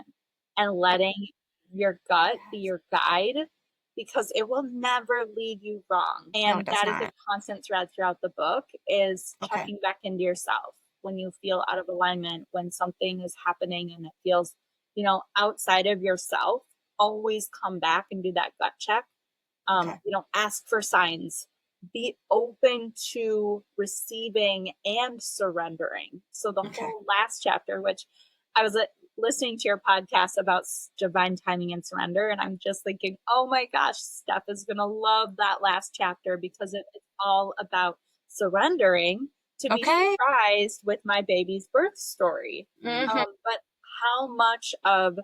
and letting your gut be Yes. your guide because it will never lead you wrong. No, And it does that is a not. constant thread throughout the book is Okay. checking back into yourself when you feel out of alignment, when something is happening and it feels, outside of yourself, always come back and do that gut check. Okay. Ask for signs. Be open to receiving and surrendering. So the Okay. whole last chapter, which I was listening to your podcast about divine timing and surrender, and I'm just thinking, oh my gosh, Steph is going to love that last chapter because it's all about surrendering to be Okay. surprised with my baby's birth story. But how much of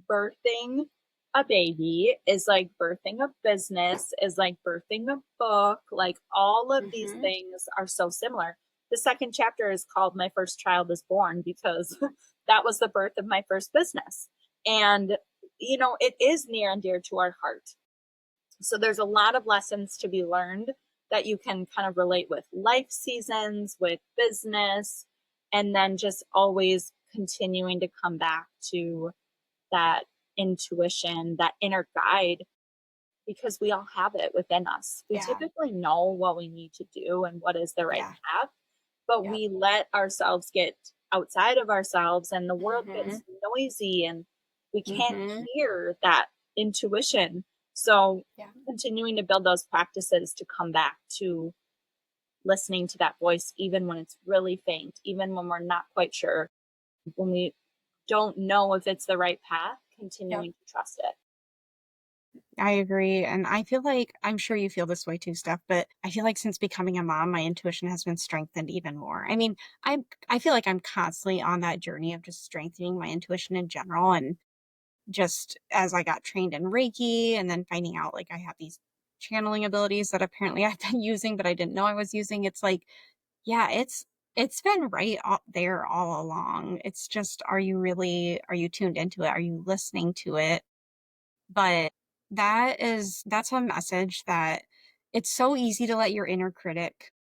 birthing a baby is like birthing a business, is like birthing a book, like all of these things are so similar. The second chapter is called My First Child is Born because that was the birth of my first business. And, you know, it is near and dear to our heart. So there's a lot of lessons to be learned that you can kind of relate with life seasons, with business, and then just always continuing to come back to that intuition, that inner guide, because we all have it within us. We typically know what we need to do and what is the right path, but we let ourselves get outside of ourselves and the world gets noisy and we can't hear that intuition. So continuing to build those practices to come back to listening to that voice, even when it's really faint, even when we're not quite sure, when we don't know if it's the right path, continuing to trust it. I agree. And I feel like, I'm sure you feel this way too, Steph, but I feel like since becoming a mom, my intuition has been strengthened even more. I mean, I feel like I'm constantly on that journey of just strengthening my intuition in general. And just as I got trained in Reiki and then finding out like I have these channeling abilities that apparently I've been using, but I didn't know I was using, it's like, yeah, it's been right up there all along. It's just, are you tuned into it? Are you listening to it? But that's a message that it's so easy to let your inner critic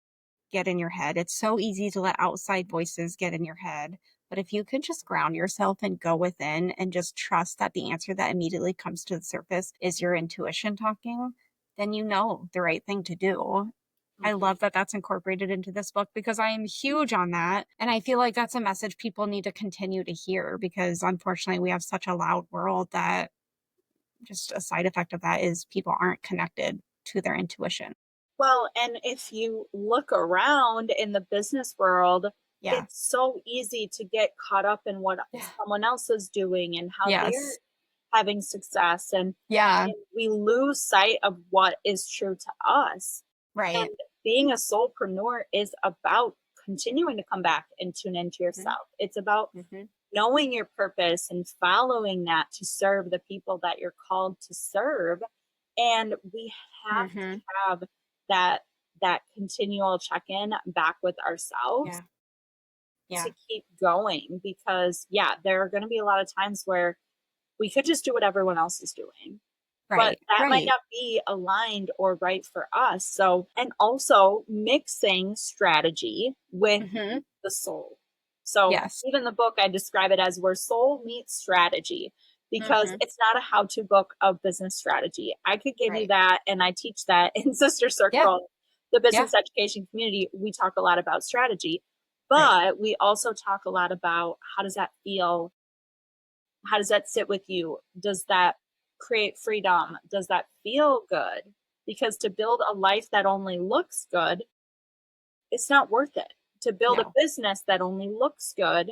get in your head. It's so easy to let outside voices get in your head. But if you can just ground yourself and go within and just trust that the answer that immediately comes to the surface is your intuition talking, then you know the right thing to do. I love that that's incorporated into this book because I am huge on that. And I feel like that's a message people need to continue to hear because unfortunately we have such a loud world that just a side effect of that is people aren't connected to their intuition. Well, and if you look around in the business world, Yeah. it's so easy to get caught up in what someone else is doing and how they're Yes. having success. Yeah. And we lose sight of what is true to us. And Right. being a soulpreneur is about continuing to come back and tune into yourself. It's about knowing your purpose and following that to serve the people that you're called to serve. And we have to have that continual check-in back with ourselves to keep going because there are going to be a lot of times where we could just do what everyone else is doing, but that might not be aligned or right for us. So, and also mixing strategy with the soul. So Yes. even the book, I describe it as where soul meets strategy because it's not a how-to book of business strategy. I could give you that, and I teach that in Sister Circle, the business education community. We talk a lot about strategy, but we also talk a lot about how does that feel? How does that sit with you? Does that create freedom? Does that feel good? Because to build a life that only looks good, it's not worth it. To build a business that only looks good,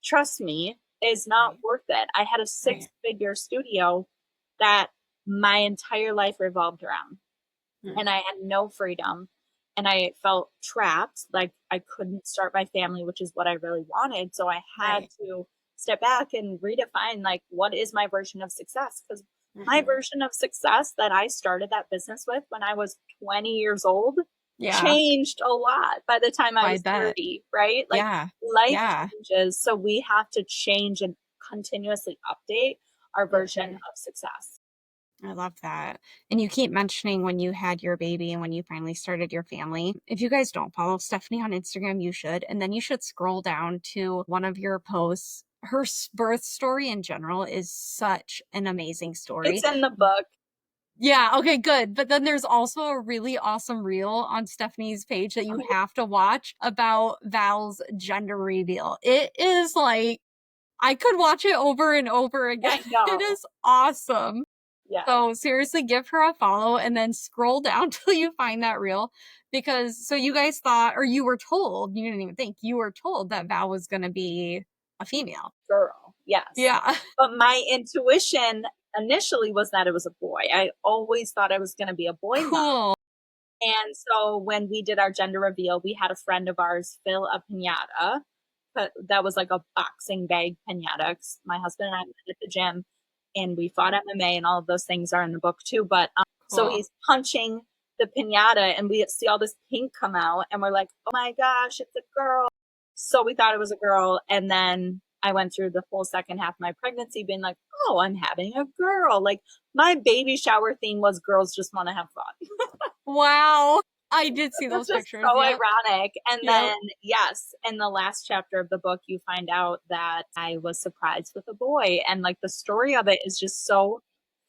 trust me, is not worth it. I had a six-figure studio that my entire life revolved around, and I had no freedom, and I felt trapped. Like I couldn't start my family, which is what I really wanted. So I had to step back and redefine like what is my version of success, because my version of success that I started that business with when I was 20 years old changed a lot by the time I was 30, right? Like life changes. So we have to change and continuously update our version of success. I love that. And you keep mentioning when you had your baby and when you finally started your family. If you guys don't follow Stephanie on Instagram, you should. And then you should scroll down to one of your posts. Her birth story in general is such an amazing story. It's in the book. Yeah, okay, good. But then there's also a really awesome reel on Stephanie's page that you have to watch about Val's gender reveal. It is like, I could watch it over and over again. It is awesome. Yeah. So seriously, give her a follow and then scroll down till you find that reel. Because, so you guys thought, or you were told, you didn't even think, you were told that Val was going to be a female. Girl. Yes. Yeah. But my intuition initially was that it was a boy. I always thought I was going to be a boy mom. Cool. And so when we did our gender reveal, we had a friend of ours fill a piñata. But that was like a boxing bag piñata. My husband and I met at the gym and we fought MMA, and all of those things are in the book too. But so Cool. he's punching the piñata and we see all this pink come out and we're like, oh my gosh, it's a girl. So we thought it was a girl. And then I went through the whole second half of my pregnancy being like, oh, I'm having a girl. Like my baby shower theme was girls just want to have fun. Wow. I did see That's those just pictures. so Yep. ironic. And Yep. then, yes, in the last chapter of the book, you find out that I was surprised with a boy. And like the story of it is just so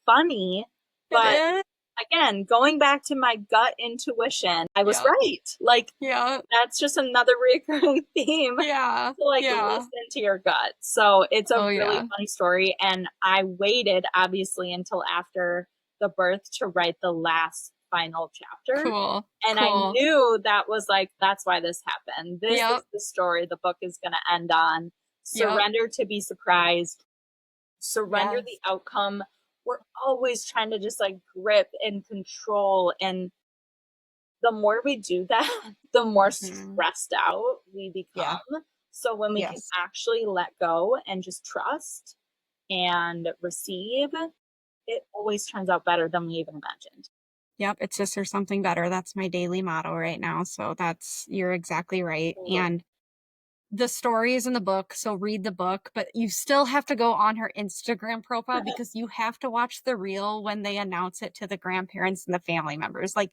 funny. It But is. again, going back to my gut intuition, I was Yep. right. Like Yeah. that's just another recurring theme Yeah. to like Yeah. listen to your gut. So it's a Oh, really yeah. funny story. And I waited obviously until after the birth to write the last final chapter. Cool. And I Cool. knew that was like, that's why this happened. This Yep. is the story the book is going to end on. Yep. Surrender to be surprised, surrender Yes. the outcome. We're always trying to just like grip and control. And the more we do that, the more Mhm. stressed out we Yeah. become. So when we can Yes. actually let go and just trust and receive, it always turns out better than we even imagined. Yep. It's just there's something better. That's my daily motto right now. So you're exactly right. And the story is in the book, so read the book, but you still have to go on her Instagram profile because you have to watch the reel when they announce it to the grandparents and the family members. Like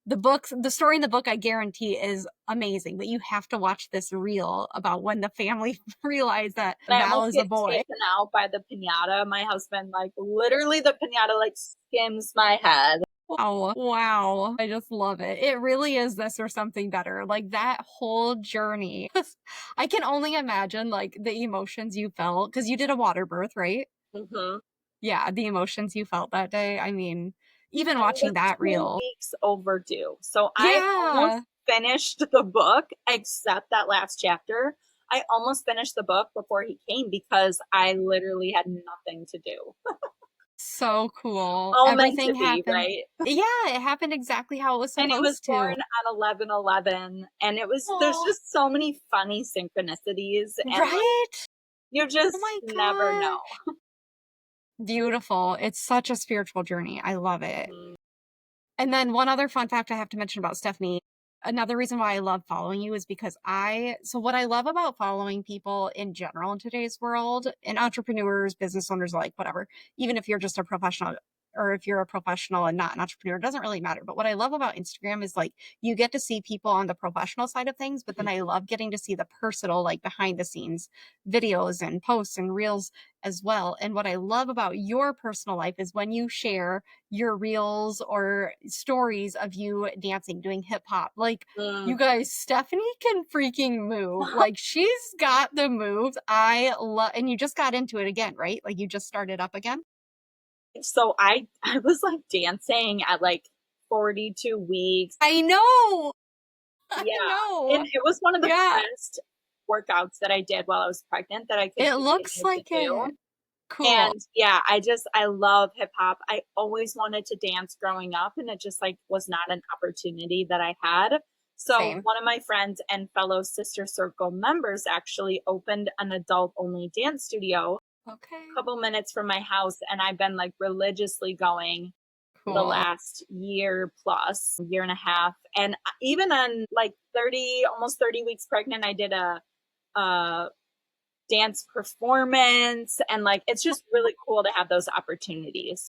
the story in the book, I guarantee is amazing, but you have to watch this reel about when the family realized that I Val almost is a get boy. taken out by the piñata. My husband, like, literally, the piñata, like, skims my head. Wow. Wow. I just love it. It really is this or something better. Like that whole journey. I can only imagine like the emotions you felt because you did a water birth, right? Mm-hmm. Yeah, the emotions you felt that day. I mean, even I was watching that 2 reel. weeks overdue. So I almost Yeah. finished the book, except that last chapter. I almost finished the book before he came because I literally had nothing to do. So cool. All meant Everything to be, happened. right? Yeah, it happened exactly how it was And he was supposed born to. on 11/11, and there's Oh, just so many funny synchronicities, and like, right? you Oh just my never know. gosh. Beautiful. It's such a spiritual journey. I love it. Mhm. And then one other fun fact I have to mention about Stephanie, another reason why I love following you is because so what I love about following people in general in today's world, and entrepreneurs, business owners, like whatever, even if you're just a professional or if you're a professional and not an entrepreneur, it doesn't really matter. But what I love about Instagram is like you get to see people on the professional side of things, but then I love getting to see the personal, like behind the scenes videos and posts and reels as well. And what I love about your personal life is when you share your reels or stories of you dancing, doing hip hop. Like, Mm. you guys, Stephanie can freaking move. Like, she's got the moves. I love, and you just got into it again, right? Like, you just started up again. So I was like dancing at like 42 weeks. I know. I Yeah. And know. it was one of the Yeah. best workouts that I did while I was pregnant that I could It looks continue to like do. it. Cool. And yeah, I love hip hop. I always wanted to dance growing up and it just like was not an opportunity that I had. So Same. one of my friends and fellow Sister Circle members actually opened an adult only dance studio Okay. a couple minutes from my house and I've been like religiously going the Cool. last year plus, year and a half. And even on like 30, almost 30 weeks pregnant, I did a dance performance. And like, it's just really cool to have those opportunities.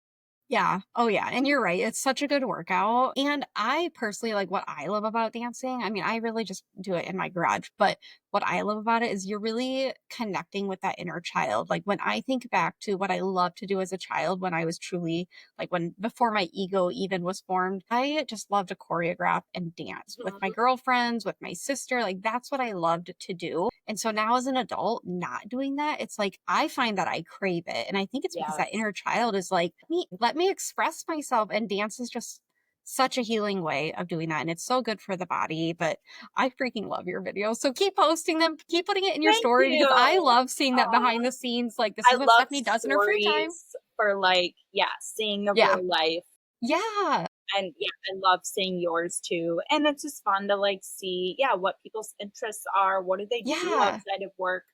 Yeah. Oh, yeah. And you're right. It's such a good workout. And I personally like what I love about dancing. I mean, I really just do it in my garage, but what I love about it is you're really connecting with that inner child. Like when I think back to what I loved to do as a child, when I was truly like when before my ego even was formed, I just loved to choreograph and dance with my Mhm. girlfriends, with my sister. Like that's what I loved to do. And so now as an adult, not doing that, it's like I find that I crave it. And I think it's because that Yes. inner child is like, let me express myself. And dance is just such a healing way of doing that. And it's so good for the body. But I freaking love your videos. So keep posting them, keep putting it in your Thank story because you. I love seeing that behind the scenes. Like, this I is what love Stephanie does in her free time. stories for like, yeah, seeing the Yeah. real life. Yeah. And yeah, I love seeing yours too. And it's just fun to like see, yeah, what people's interests are. What do they do Yeah. outside of work?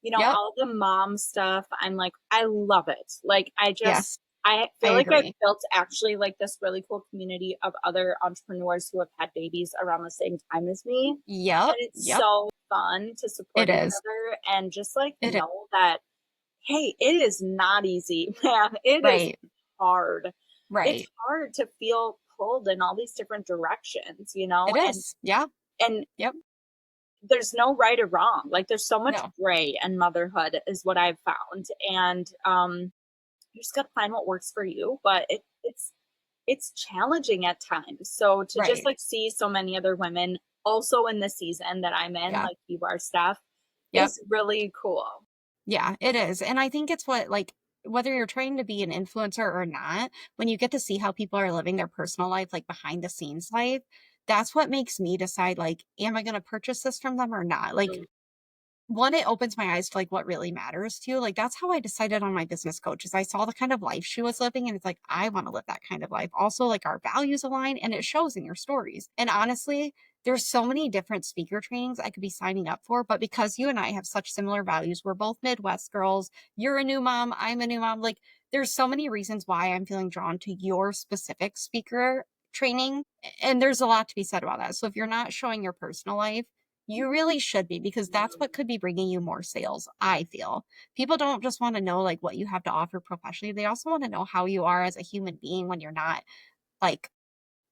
Yep. All the mom stuff. I'm like, I love it. Like, Yes. I I feel like I've agree. built actually like this really cool community of other entrepreneurs who have had babies around the same time as me. Yep. And it's Yep. so fun to support It each is. other and just like It is. know that, hey, it is not easy, man. It is Right. hard. It's Right. hard to feel pulled in all these different directions, It is. Yeah. and Yep. there's no right or wrong. Like there's so much No. gray in motherhood is what I've found. And you just gotta find what works for you. But it's challenging at times. So to just Right. like see so many other women also in the season that I'm in, Yeah. like you are, Steph, Yep. is really cool. Yeah, it is. And I think it's what, like, whether you're trying to be an influencer or not, when you get to see how people are living their personal life, like behind the scenes life, that's what makes me decide, like, am I going to purchase this from them or not? Like, Mm. one, it opens my eyes to like what really matters to you. Like, that's how I decided on my business coach is I saw the kind of life she was living and it's like, I want to live that kind of life. Also, like our values align and it shows in your stories. And honestly, there's so many different speaker trainings I could be signing up for, but because you and I have such similar values, we're both Midwest girls. You're a new mom, I'm a new mom. Like, there's so many reasons why I'm feeling drawn to your specific speaker training. And there's a lot to be said about that. So if you're not showing your personal life, you really should be because that's what could be bringing you more sales, I feel. People don't just want to know like what you have to offer professionally. They also want to know how you are as a human being when you're not like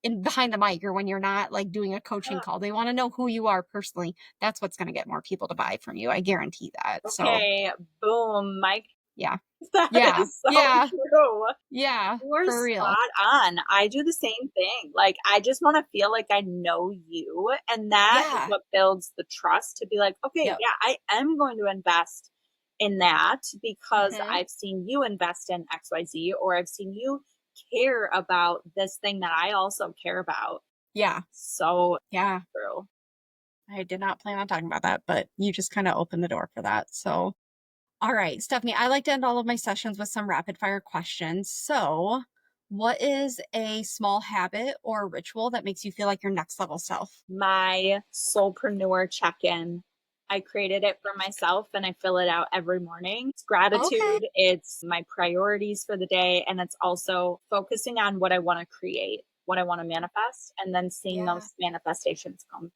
in behind the mic or when you're not like doing a coaching Yeah. call. They want to know who you are personally. That's what's going to get more people to buy from you. I guarantee that. So, Okay, boom, Mike. yeah. That Yeah. is so Yeah. true. Yeah. You're For real. spot on. I do the same thing. Like, I just want to feel like I know you. And that is Yeah. what builds the trust to be like, okay, Yep. yeah, I am going to invest in that because Hmm. I've seen you invest in XYZ, or I've seen you care about this thing that I also care about. Yeah. So Yeah. true. I did not plan on talking about that, but you just kind of opened the door for that. So, all right, Stephanie, I like to end all of my sessions with some rapid fire questions. So, what is a small habit or ritual that makes you feel like your next level self? My soulpreneur check-in. I created it for myself and I fill it out every morning. It's Okay. gratitude, it's my priorities for the day, and it's also focusing on what I want to create, what I want to manifest, and then seeing Yeah. those manifestations come.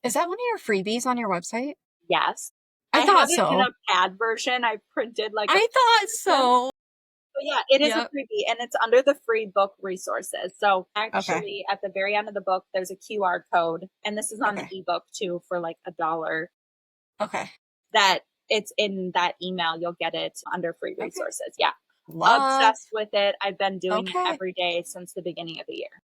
Is that one of your freebies on your website? Yes. I I have thought it in so. a pad version. I printed like a I thought version. so. But yeah, it is a Yep. freebie and it's under the free book resources. So Okay. actually at the very end of the book, there's a QR code, and this is on the Okay. ebook too for like $1, Okay. that it's in that email. You'll get it under free Okay. resources. Yeah. Love. Obsessed with it. I've been doing it Okay. every day since the beginning of the year.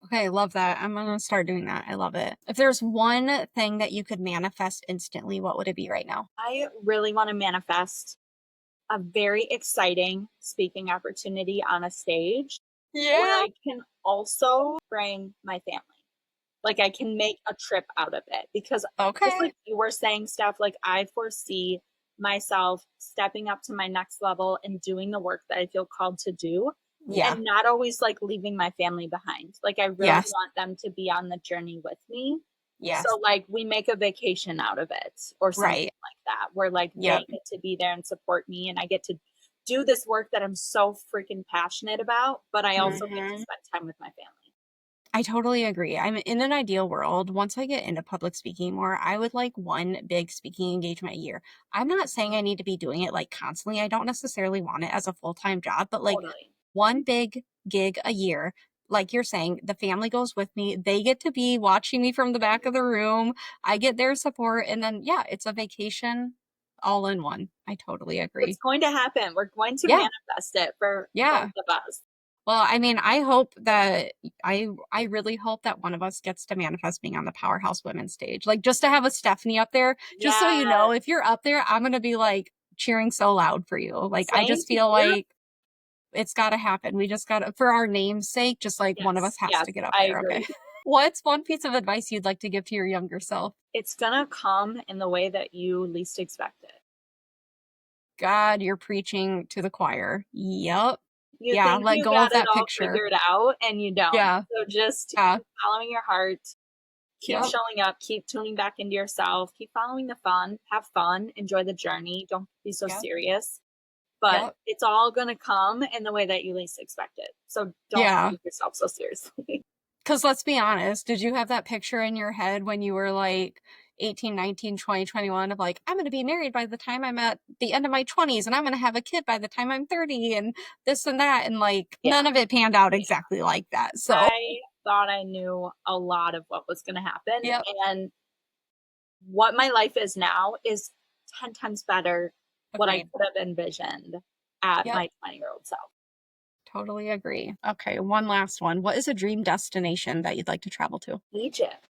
Okay. Love that. I'm going to start doing that. I love it. If there's one thing that you could manifest instantly, what would it be right now? I really want to manifest a very exciting speaking opportunity on a stage where Yeah. I can also bring my family. Like I can make a trip out of it because just Okay. like you were saying, stuff like I foresee myself stepping up to my next level and doing the work that I feel called to do, Yeah. and not always like leaving my family behind. Like I really Yes. want them to be on the journey with me. Yes. So like we make a vacation out of it or something Right. like that, where like they Yep. get to be there and support me and I get to do this work that I'm so freaking passionate about, but I also get to Mhm. spend time with my family. I totally agree. I'm in an ideal world. Once I get into public speaking more, I would like one big speaking engagement a year. I'm not saying I need to be doing it like constantly. I don't necessarily want it as a full-time job, but like Totally. one big gig a year. Like you're saying, the family goes with me. They get to be watching me from the back of the room. I get their support. And then, yeah, it's a vacation all in one. I totally It's agree. going to happen. We're going to Yeah. manifest it for both Yeah. of us. Well, I mean, I hope that I really hope that one of us gets to manifest being on the Powerhouse Women stage. Like just to have a Stephanie up there, just so you Yeah. know, if you're up there, I'm gonna be like cheering so loud for you. Like I Same just feel here. like It's got to happen. We just got to, for our name's sake, just like one of us Yes, has yes, to get up I there. Okay. agree. What's one piece of advice you'd like to give to your younger self? It's gonna come in the way that you least expect it. God, you're preaching to the choir. Yep. You Yeah. think Let you go of got it that all picture. figured out and you don't. Yeah. So just Yeah. keep following your heart, keep Yep. showing up, keep tuning back into yourself, keep following the fun, have fun, enjoy the journey. Don't be so Yep. serious. But Yep. it's all gonna come in the way that you least expect it. So don't Yeah. take yourself so seriously. Because let's be honest, did you have that picture in your head when you were like 18, 19, 20, 21 of like, I'm going to be married by the time I'm at the end of my 20s and I'm going to have a kid by the time I'm 30 and this and that. And like, Yeah. none of it panned out exactly like that. So, I thought I knew a lot of what was gonna happen. yep. And what my life is now is 10 times better what I Agreed. could have envisioned at Yep. my 20-year-old self. Totally agree. Okay. One last one. What is a dream destination that you'd like to travel to? Egypt.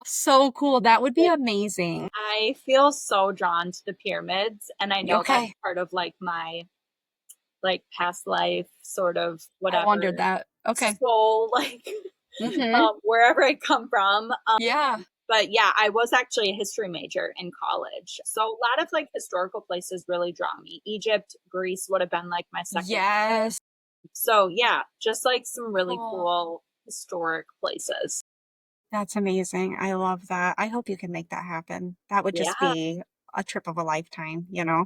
So cool. That would be Like, amazing. I feel so drawn to the pyramids, and I know that's Okay. part of like my like past life sort of I wondered whatever that. Okay. soul like Mm-hmm. wherever I come from. Yeah. But yeah, I was actually a history major in college. So a lot of like historical places really draw me. Egypt, Greece would have been like my second. Yes. So yeah, just like some really Cool. cool historic places. That's amazing. I love that. I hope you can make that happen. That would just Yeah, be a trip of a lifetime, you know?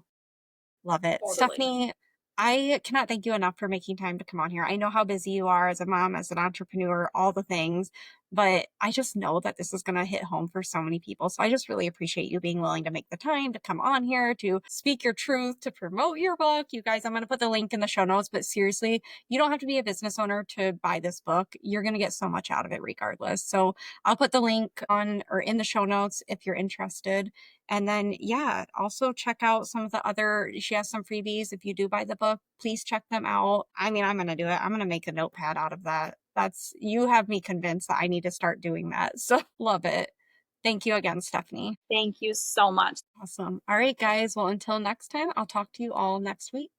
Love it. totally. Stephanie, I cannot thank you enough for making time to come on here. I know how busy you are as a mom, as an entrepreneur, all the things, but I just know that this is going to hit home for so many people. So I just really appreciate you being willing to make the time to come on here, to speak your truth, to promote your book. You guys, I'm going to put the link in the show notes, but seriously, you don't have to be a business owner to buy this book. You're going to get so much out of it regardless. So I'll put the link on or in the show notes if you're interested. And then, yeah, also check out some of the other, she has some freebies. If you do buy the book, please check them out. I mean, I'm going to do it. I'm going to make a notepad out of that. You have me convinced that I need to start doing that. So love it. Thank you again, Stephanie. Thank you so much. Awesome. All right, guys. Well, until next time, I'll talk to you all next week.